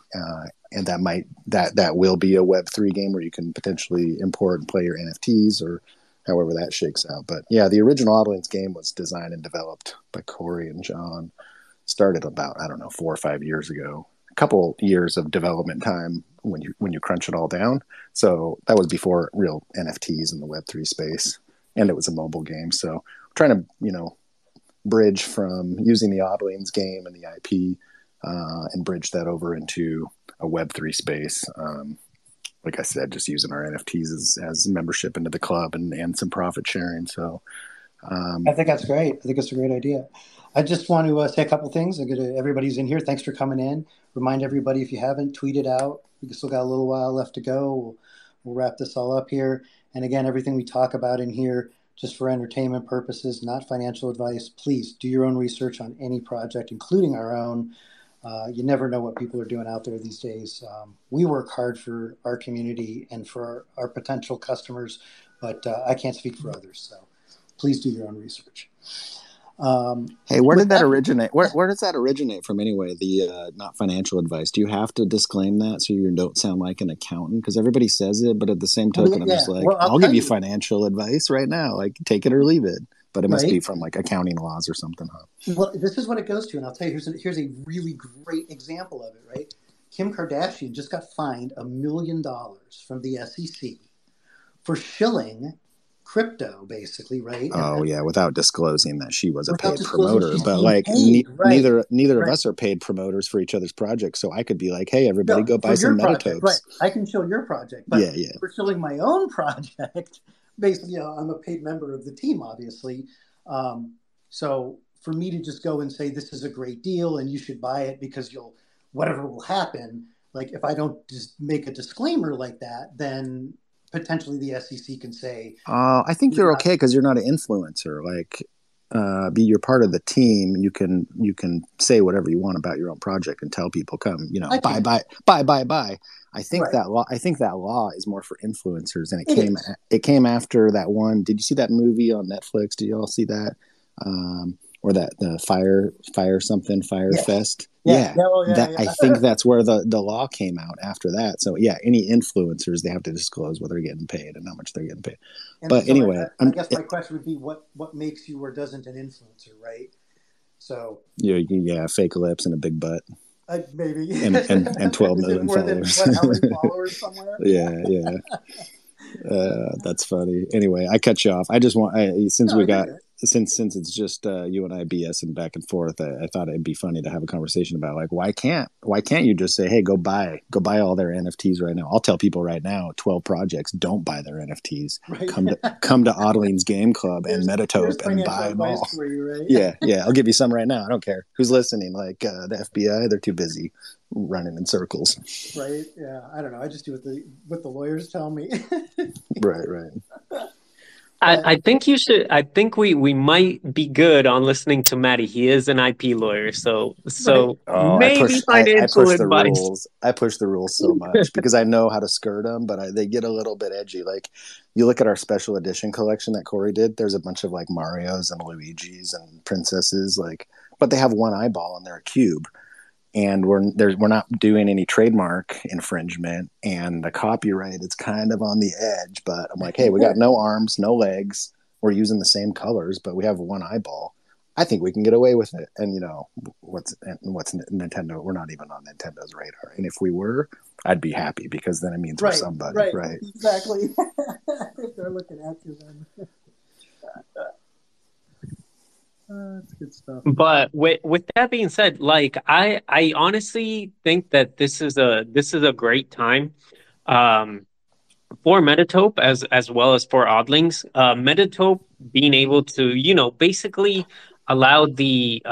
and that will be a Web3 game where you can potentially import and play your NFTs or however that shakes out. But yeah, the original Oddlings game was designed and developed by Corey and John. Started about 4 or 5 years ago. A couple years of development time when you crunch it all down. So that was before real NFTs in the Web3 space, and it was a mobile game. So we're trying to bridge from using the Oddlings game and the IP and bridge that over into a Web3 space. Like I said, just using our NFTs as membership into the club and some profit sharing. So I think that's great. I think it's a great idea. I just want to say a couple things. Everybody's in here. Thanks for coming in. Remind everybody, if you haven't, tweet it out. We still got a little while left to go. We'll wrap this all up here. And again, everything we talk about in here, just for entertainment purposes, not financial advice. Please do your own research on any project, including our own. You never know what people are doing out there these days. We work hard for our community and for our potential customers, but I can't speak for others. So please do your own research. Hey, where did that originate? Where does that originate from anyway? The not financial advice. Do you have to disclaim that so you don't sound like an accountant? Because everybody says it, but at the same token, I'm just like, I'll give you financial advice right now. Like, take it or leave it. But it must be from like accounting laws or something, huh? Well, this is what it goes to, and I'll tell you, here's a really great example of it, right? Kim Kardashian just got fined $1 million from the SEC for shilling crypto, basically, right? Oh, yeah, without disclosing that she was a paid promoter. But like, neither of us are paid promoters for each other's projects, so I could be like, hey, everybody, go buy some Metatopes. Right, I can show your project, but for shilling my own project, basically, I'm a paid member of the team, obviously. So for me to just go and say this is a great deal and you should buy it because whatever will happen, like if I don't just make a disclaimer like that, then potentially the SEC can say, I think you're okay because you're not an influencer. Like, you're part of the team. You can say whatever you want about your own project and tell people, come, buy. I think that law is more for influencers, and it came after that one. Did you see that movie on Netflix? Did you all see that? Or the Fire Fest? Yeah. I think that's where the law came out after that. So yeah, any influencers, they have to disclose what they're getting paid and how much they're getting paid. And but so anyway, I guess my question would be what makes you or doesn't an influencer, right? So fake lips and a big butt. Maybe and 12 million more followers. Than how many followers somewhere? Yeah. That's funny. Anyway, I cut you off. I just want since No, we you're got good. since it's just you and I BSing back and forth. I thought it'd be funny to have a conversation about like why can't you just say, hey, go buy all their NFTs right now. I'll tell people right now, 12 projects, don't buy their NFTs. Right. Come to Oddlings Game Club and There's Metatope and financial buy them all. advice for you, right? Yeah. I'll give you some right now. I don't care who's listening. Like the FBI, they're too busy running in circles. Right. Yeah. I don't know. I just do what the lawyers tell me. Right. I think you should. I think we might be good on listening to Matty. He is an IP lawyer, so Right. Oh, maybe I financial push the advice. rules. I push the rules so much because I know how to skirt them, but they get a little bit edgy. Like you look at our special edition collection that Corey did. There's a bunch of like Mario's and Luigi's and princesses, like, but they have one eyeball and they're a cube. And we're not doing any trademark infringement, and the copyright it's kind of on the edge. But I'm like, hey, we got no arms, no legs. We're using the same colors, but we have one eyeball. I think we can get away with it. And what's Nintendo? We're not even on Nintendo's radar. And if we were, I'd be happy because then it means we're somebody, right? Exactly. If they're looking at you, then. That's good stuff. But with that being said, like I honestly think that this is a great time for Metatope as well as for Oddlings. Metatope being able to basically allow the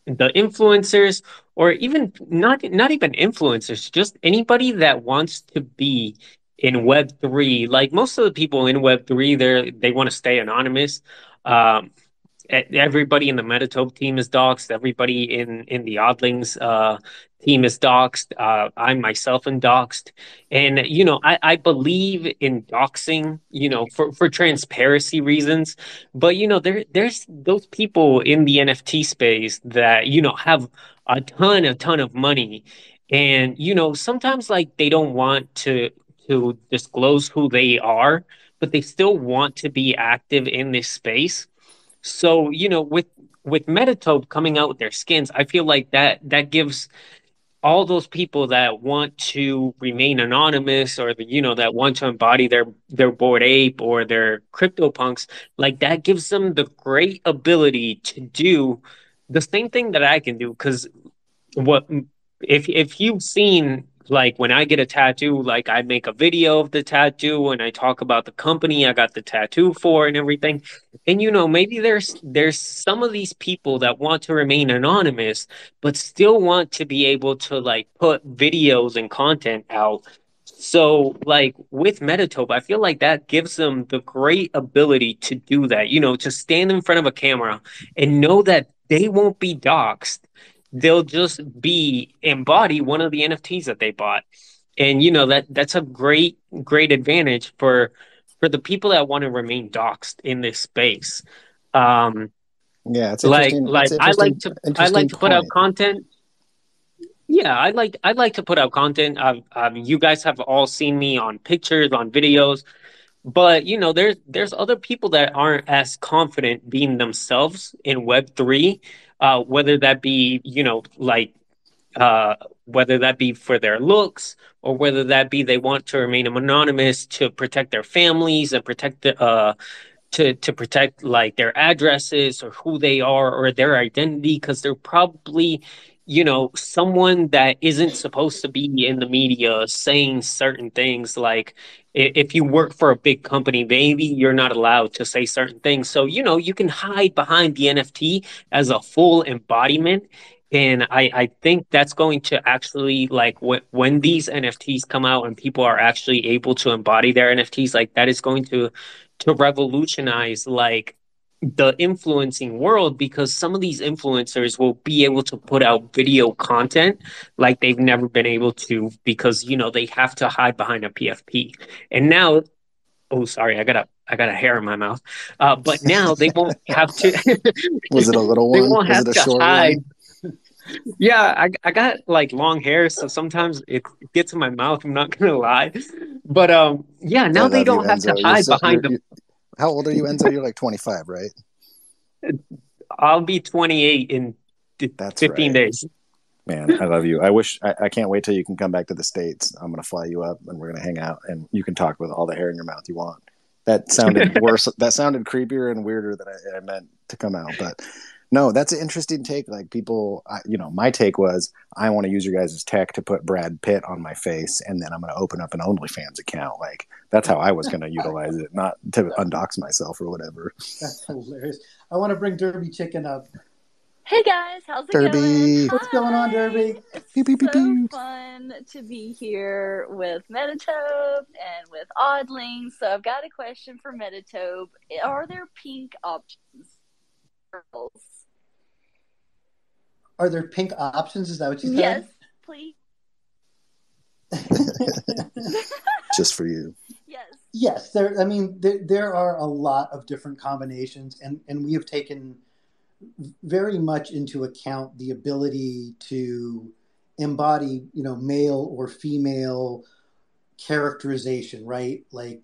influencers, or even not even influencers, just anybody that wants to be in Web3. Like most of the people in Web3, they want to stay anonymous. Um, Everybody in the Metatope team is doxxed. Everybody in the Oddlings team is doxxed. I myself am doxxed, and I believe in doxing, for transparency reasons. But there's those people in the NFT space that have a ton of money, and sometimes like they don't want to disclose who they are, but they still want to be active in this space. So, with Metatope coming out with their skins, I feel like that gives all those people that want to remain anonymous, or that want to embody their Bored Ape or their CryptoPunks, like that gives them the great ability to do the same thing that I can do. Because what if you've seen, like, when I get a tattoo, like I make a video of the tattoo and I talk about the company I got the tattoo for and everything. And maybe there's some of these people that want to remain anonymous but still want to be able to like put videos and content out. So like with Metatope, I feel like that gives them the great ability to do that, to stand in front of a camera and know that they won't be doxxed. They'll just be embody one of the NFTs that they bought. And that's a great advantage for the people that want to remain doxxed in this space. Yeah, it's Like interesting. It's I interesting. like Interesting to put out point. content. Yeah, I like to put out content. You guys have all seen me on pictures, on videos, but there's other people that aren't as confident being themselves in Web3, whether that be like uh, whether that be for their looks, or whether that be they want to remain anonymous to protect their families and protect to protect like their addresses or who they are or their identity, because they're probably someone that isn't supposed to be in the media saying certain things. Like if you work for a big company, maybe you're not allowed to say certain things, so you can hide behind the NFT as a full embodiment. And I think that's going to actually, like, when these NFTs come out and people are actually able to embody their NFTs, like that is going to revolutionize like the influencing world, because some of these influencers will be able to put out video content like they've never been able to, because they have to hide behind a PFP. And now, oh sorry, I got a hair in my mouth. But now they won't have to Was it a little they one? won't Was have it a to short hide. one? Yeah, I got like long hair, so sometimes it gets in my mouth, I'm not gonna lie. But yeah, I now they love you, don't have to Enzo. hide behind the. How old are you, Enzo? You're like 25, right? I'll be 28 in That's 15 right. days. Man, I love you. I can't wait till you can come back to the States. I'm going to fly you up and we're going to hang out and you can talk with all the hair in your mouth you want. That sounded worse. That sounded creepier and weirder than I meant to come out. But no, that's an interesting take. Like people, my take was I want to use your guys' tech to put Brad Pitt on my face and then I'm going to open up an OnlyFans account. Like that's how I was going to utilize it, not to undox myself or whatever. That's hilarious. I want to bring Derby Chicken up. Hey guys, how's it Derby. going? What's going on, Derby? It's Pew, pew, pew, so pew. fun to be here with Metatope and with Oddlings. So I've got a question for Metatope. Are there pink options? Are there pink options? Is that what you said? Yes, please. Just for you. Yes. Yes, there are a lot of different combinations, and we have taken very much into account the ability to embody, male or female characterization, right? Like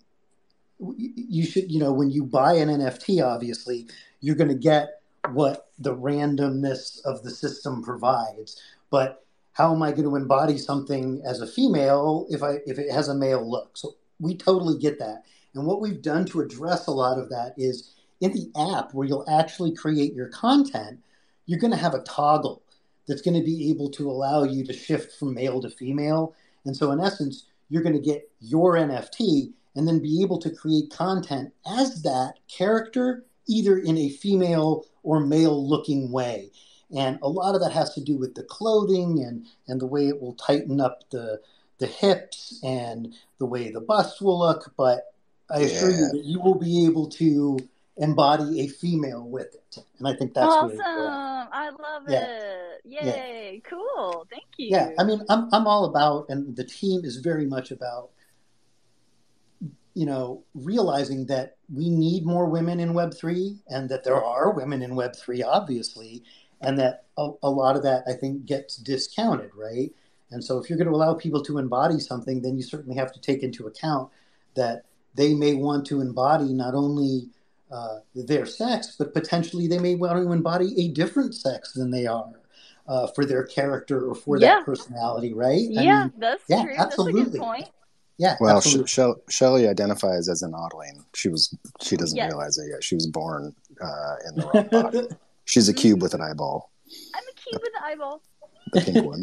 you should, when you buy an NFT, obviously you're going to get what the randomness of the system provides. But how am I going to embody something as a female if it has a male look? So we totally get that. And what we've done to address a lot of that is in the app where you'll actually create your content, you're going to have a toggle that's going to be able to allow you to shift from male to female. And so in essence, you're going to get your NFT and then be able to create content as that character, either in a female or male looking way. And a lot of that has to do with the clothing and the way it will tighten up the hips and the way the bust will look. But I assure you that you will be able to embody a female with it. And I think that's awesome. Really I love it. Yay. Yeah. Cool. Thank you. Yeah. I mean, I'm all about, and the team is very much about, realizing that we need more women in Web3 and that there are women in Web3, obviously, and that a lot of that, I think, gets discounted, right? And so if you're going to allow people to embody something, then you certainly have to take into account that they may want to embody not only their sex, but potentially they may want to embody a different sex than they are for their character or for that personality, right? Yeah, that's true. Absolutely. That's a good point. Yeah, well, Shelly identifies as an oddling. She doesn't realize it yet. She was born in the wrong body. She's a cube with an eyeball. I'm a cube with an eyeball. The pink one.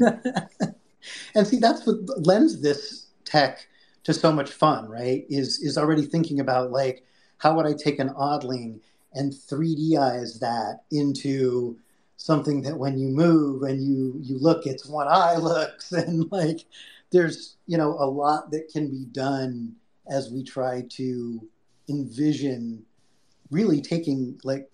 And see, that's what lends this tech to so much fun, right? Is already thinking about, like, how would I take an oddling and 3Dize that into something that when you move and you look, it's one eye looks, and like there's a lot that can be done as we try to envision really taking, like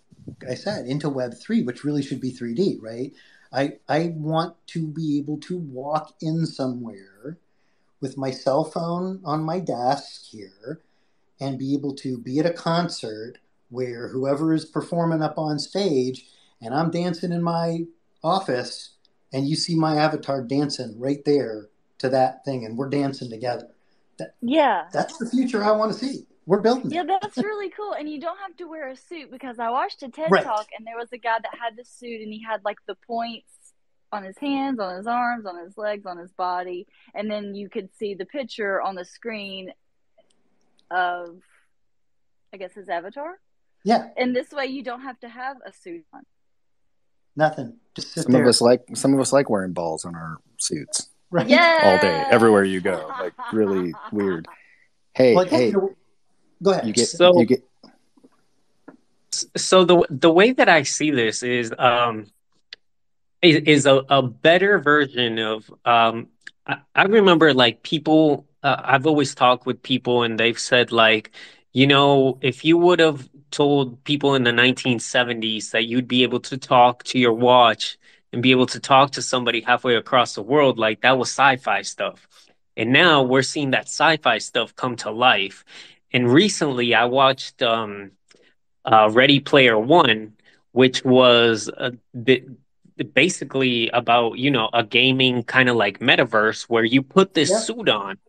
I said, into Web3, which really should be 3D, right? I want to be able to walk in somewhere with my cell phone on my desk here and be able to be at a concert where whoever is performing up on stage and I'm dancing in my office and you see my avatar dancing right there to that thing and we're dancing together. That's the future I want to see. We're building it. Yeah, that's really cool. And you don't have to wear a suit, because I watched a TED Talk and there was a guy that had the suit and he had like the points on his hands, on his arms, on his legs, on his body. And then you could see the picture on the screen of, I guess, his avatar. Yeah. And this way you don't have to have a suit on. Nothing. Just sit some there. Some of us like wearing balls on our suits. Right. Yeah. All day, everywhere you go. Like really weird. Hey, go ahead. So the way that I see this is a better version of I remember, like, people I've always talked with people and they've said, like, if you would have told people in the 1970s that you'd be able to talk to your watch and be able to talk to somebody halfway across the world, like, that was sci-fi stuff. And now we're seeing that sci-fi stuff come to life. And recently I watched Ready Player One, which was basically about, a gaming kind of like metaverse where you put this suit on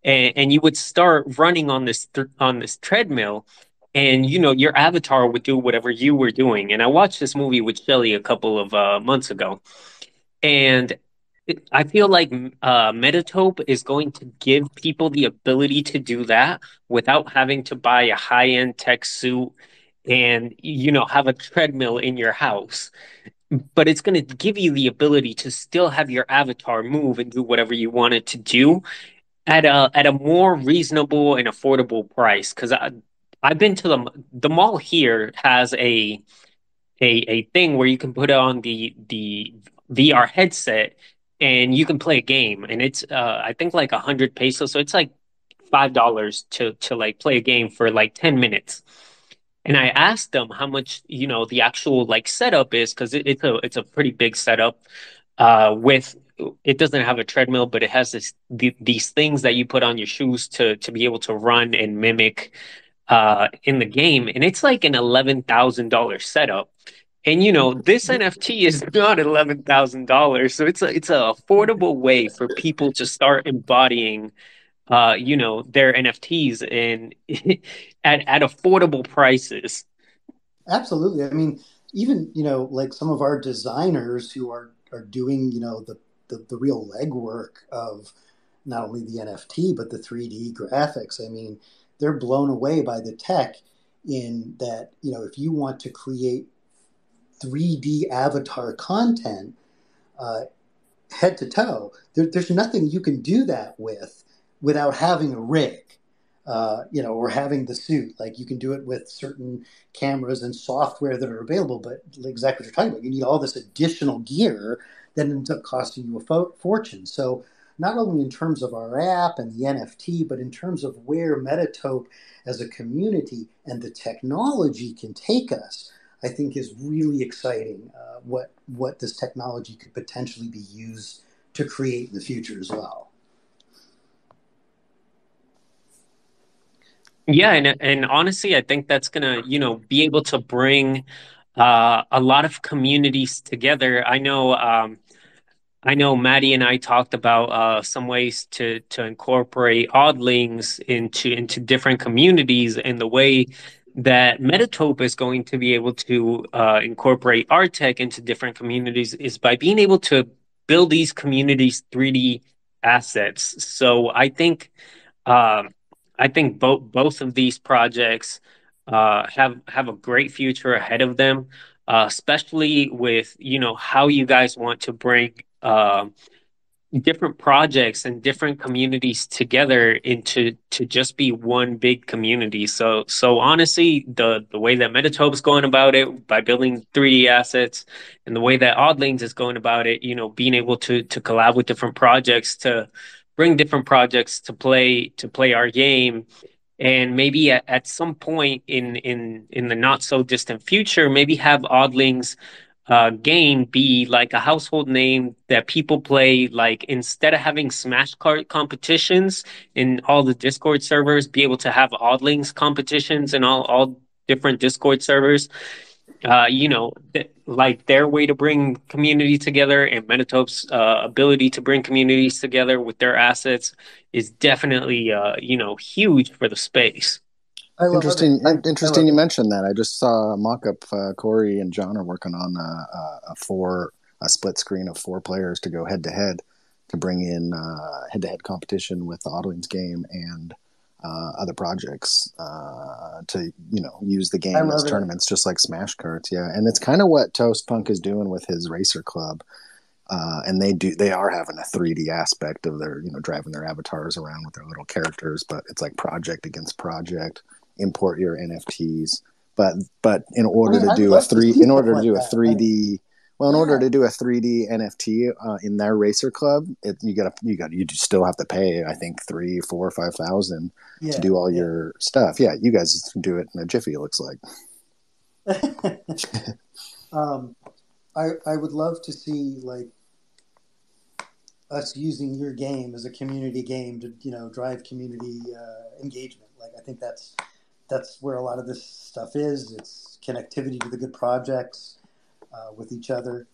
and you would start running on this treadmill, and your avatar would do whatever you were doing. And I watched this movie with Shelly a couple of months ago, and I feel like Metatope is going to give people the ability to do that without having to buy a high-end tech suit and have a treadmill in your house. But it's going to give you the ability to still have your avatar move and do whatever you want it to do at a more reasonable and affordable price. Because I've been to the mall here has a thing where you can put on the VR headset and you can play a game, and it's I think like 100 pesos, so it's like $5 to like play a game for like 10 minutes. And I asked them how much, the actual like setup is, because it's a pretty big setup. With It doesn't have a treadmill, but it has these things that you put on your shoes to be able to run and mimic in the game, and it's like an $11,000 setup. And this NFT is not $11,000, so it's a affordable way for people to start embodying their NFTs and at affordable prices. Absolutely. I mean, even, like some of our designers who are doing, the real legwork of not only the NFT, but the 3D graphics. I mean, they're blown away by the tech in that, if you want to create 3D avatar content, uh, head to toe, there's nothing you can do that with without having a rig. Or having the suit. Like you can do it with certain cameras and software that are available, but like exactly what you're talking about, you need all this additional gear that ends up costing you a fortune. So not only in terms of our app and the NFT, but in terms of where Metatope as a community and the technology can take us, I think is really exciting. What this technology could potentially be used to create in the future as well. Yeah, and honestly, I think that's gonna, be able to bring a lot of communities together. I know Maddie and I talked about some ways to incorporate oddlings into different communities, and the way that Metatope is going to be able to incorporate our tech into different communities is by being able to build these communities 3D assets. So um, I think both of these projects have a great future ahead of them, especially with how you guys want to bring different projects and different communities together into to just be one big community. So honestly, the way that Metatope's going about it by building 3D assets, and the way that Oddlings is going about it, being able to collab with different projects to bring different projects to play our game, and maybe at some point in the not so distant future, maybe have Oddlings game be like a household name that people play. Like instead of having Smash Cart competitions in all the Discord servers, be able to have Oddlings competitions in all different Discord servers. Like their way to bring community together, and Metatope's ability to bring communities together with their assets is definitely huge for the space. I love Interesting. it. Interesting. You mentioned that. I just saw a mock-up. Corey and John are working on a split screen of 4 players to go head to head to bring in head to head competition with the Oddlings game and other projects to use the game as tournaments, just like Smash Carts. Yeah, and it's kind of what Toast Punk is doing with his Racer Club. And they are having a 3D aspect of their driving their avatars around with their little characters, but it's like project against project. Import your NFTs, but in order to do a 3D NFT in their Racer Club, you still have to pay, I think, 3, 4, 5,000 to do all your stuff. Yeah, you guys do it in a jiffy, it looks like. I would love to see like us using your game as a community game to drive community engagement. Like I think that's where a lot of this stuff is. It's connectivity to the good projects with each other.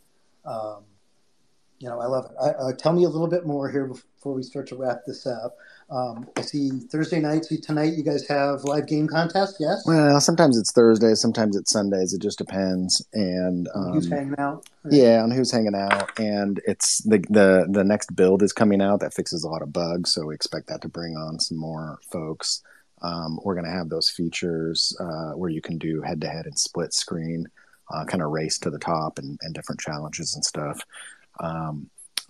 I love it. Tell me a little bit more here before we start to wrap this up. I see Thursday nights. Tonight you guys have live game contest, yes? Well, sometimes it's Thursdays, sometimes it's Sundays. It just depends. And who's hanging out? Right? Yeah, on who's hanging out. And it's the next build is coming out that fixes a lot of bugs, so we expect that to bring on some more folks. We're going to have those features where you can do head-to-head and split screen, kind of race to the top and different challenges and stuff.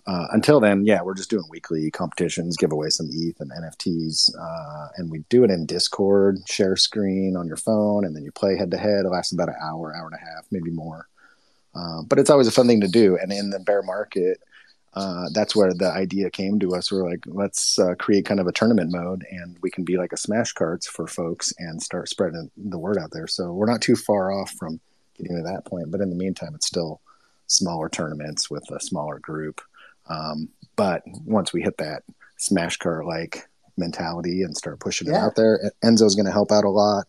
Until then, yeah, we're just doing weekly competitions, give away some ETH and NFTs, and we do it in Discord, share screen on your phone, and then you play head-to-head. It lasts about an hour and a half, maybe more. But it's always a fun thing to do. And in the bear market, that's where the idea came to us. We're like, let's create kind of a tournament mode, and we can be like a smash cards for folks and start spreading the word out there. So we're not too far off from getting to that point. But in the meantime, it's still smaller tournaments with a smaller group. But once we hit that smash cart like mentality and start pushing it out there, Enzo's going to help out a lot.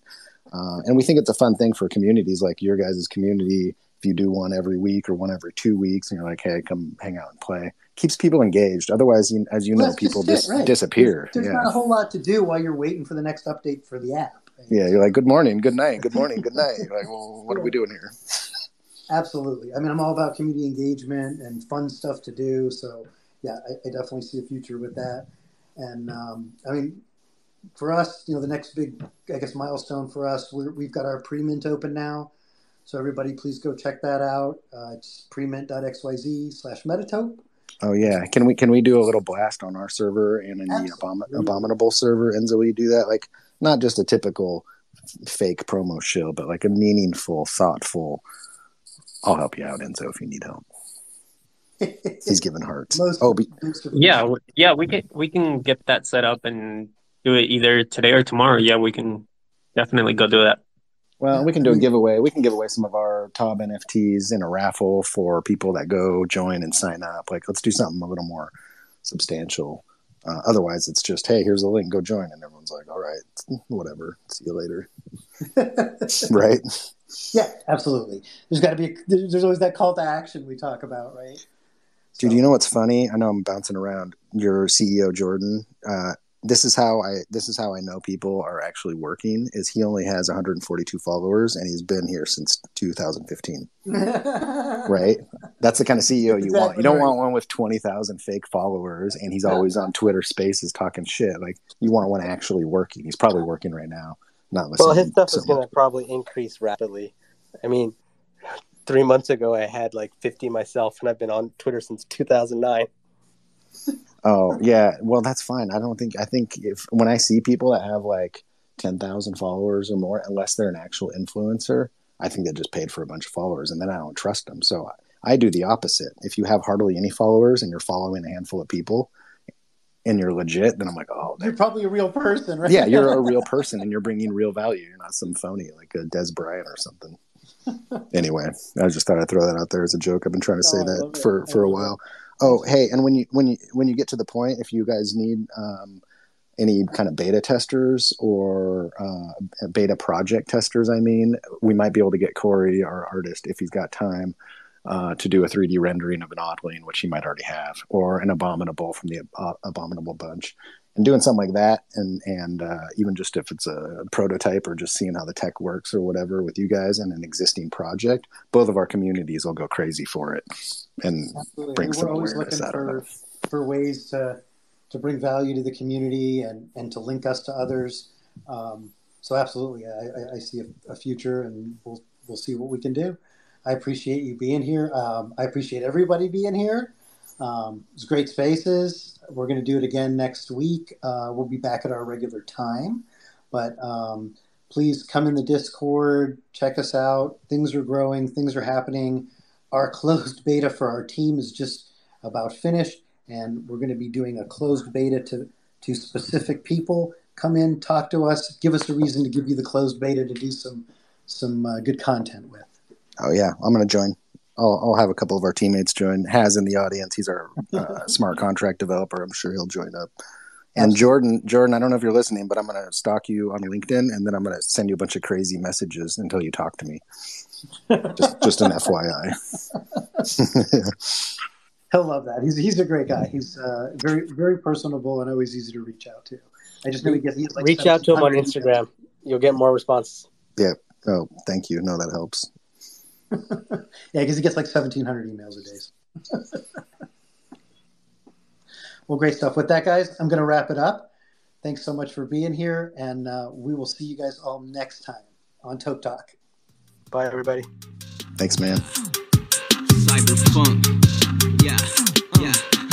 And we think it's a fun thing for communities like your guys' community. If you do one every week or one every 2 weeks and you're like, hey, come hang out and play, keeps people engaged. Otherwise, as you know, people disappear. There's not a whole lot to do while you're waiting for the next update for the app. Right? Yeah, you're like, good morning, good night, good morning, good night. You're like, well, what are we doing here? Absolutely. I mean, I'm all about community engagement and fun stuff to do. So, yeah, I definitely see a future with that. And, I mean, for us, the next big, I guess, milestone for us, we've got our pre-mint open now. So everybody, please go check that out. It's premint.xyz/metatope. Oh, yeah. Can we do a little blast on our server and in the Abominable server? Enzo, will you do that? Like, not just a typical fake promo shill, but like a meaningful, thoughtful... I'll help you out, Enzo, if you need help. He's giving hearts. We can get that set up and do it either today or tomorrow. Yeah, we can definitely go do that. Well, we can do a giveaway. We can give away some of our top NFTs in a raffle for people that go join and sign up. Like, let's do something a little more substantial. Otherwise, it's just, hey, here's a link, go join. And everyone's like, all right, whatever. See you later. Right? Yeah, absolutely. There's always that call to action we talk about, right? Dude, you know what's funny? I know I'm bouncing around. Your CEO, Jordan, this is how I know people are actually working, is he only has 142 followers and he's been here since 2015. Right? That's the kind of CEO you want. You don't want one with 20,000 fake followers and he's always on Twitter Spaces talking shit. Like, you want one actually working. He's probably working right now. Not listening. Well, his stuff is going to probably increase rapidly. I mean, 3 months ago I had like 50 myself, and I've been on Twitter since 2009. Oh yeah, well that's fine. I think when I see people that have like 10,000 followers or more, unless they're an actual influencer, I think they just paid for a bunch of followers, and then I don't trust them. So I do the opposite. If you have hardly any followers and you're following a handful of people, and you're legit, then I'm like, oh, you're probably a real person, right? Yeah, you're a real person and you're bringing real value. You're not some phony like a Des Bryant or something. Anyway, I just thought I'd throw that out there as a joke. I've been trying to say that for a while. Oh, hey, and when you get to the point, if you guys need any kind of beta testers or beta project testers, we might be able to get Corey, our artist, if he's got time, to do a 3D rendering of an Oddling, which he might already have, or an Abominable from the Abominable bunch, and doing something like that, and even just if it's a prototype or just seeing how the tech works or whatever with you guys and an existing project, both of our communities will go crazy for it and bring some awareness out of it. For ways to bring value to the community and to link us to others. So absolutely, I see a future, and we'll see what we can do. I appreciate you being here. I appreciate everybody being here. It's great spaces. We're going to do it again next week. We'll be back at our regular time. But please come in the Discord. Check us out. Things are growing. Things are happening. Our closed beta for our team is just about finished. And we're going to be doing a closed beta to specific people. Come in, talk to us. Give us a reason to give you the closed beta to do some good content with. Oh, yeah. I'm going to join. I'll have a couple of our teammates join. Has in the audience. He's our smart contract developer. I'm sure he'll join up. And Jordan, I don't know if you're listening, but I'm going to stalk you on LinkedIn, and then I'm going to send you a bunch of crazy messages until you talk to me. Just an FYI. He'll love that. He's a great guy. He's very, very personable and always easy to reach out to. I just gotta get like reach out to him on Instagram. emails. You'll get more responses. Yeah. Oh, thank you. No, that helps. Yeah, because he gets like 1,700 emails a day. Well, great stuff. With that, guys, I'm going to wrap it up. Thanks so much for being here, and we will see you guys all next time on TopeTalk. Bye, everybody. Thanks, man. Cyberpunk. Yeah.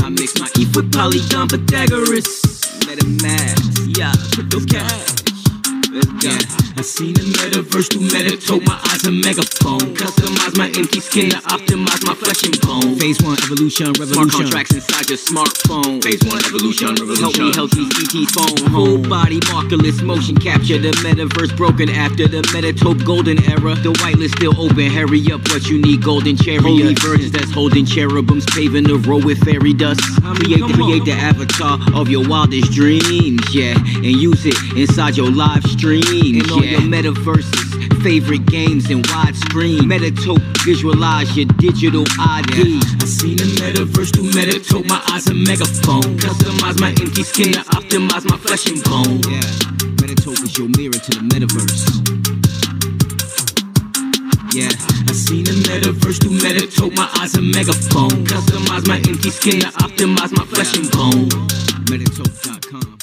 I mix my ETH with Polygon Pythagoras. Let it mash. Yeah. Crypto cash. Yeah, I seen the metaverse through Metatope, my eyes a megaphone. Customize my empty skin to optimize my flesh and bone. Phase 1, evolution, revolution. Smart contracts inside your smartphone. Phase 1, evolution, revolution. Help me ET phone. Whole body markerless motion capture. The metaverse broken after the Metatope golden era. The whitelist still open, hurry up what you need, golden chariot. Holy virgins that's holding cherubims, paving the road with fairy dust. Create the avatar of your wildest dreams, yeah. And use it inside your live stream. And all your metaverses, favorite games in widescreen. Metatope, visualize your digital ID. I seen the metaverse through Metatope, my eyes a megaphone. Customize my empty skin to optimize my flesh and bone. Yeah, Metatope is your mirror to the metaverse. Yeah, I seen the metaverse through Metatope, my eyes a megaphone. Customize my empty skin to optimize my flesh and bone. Metatope.com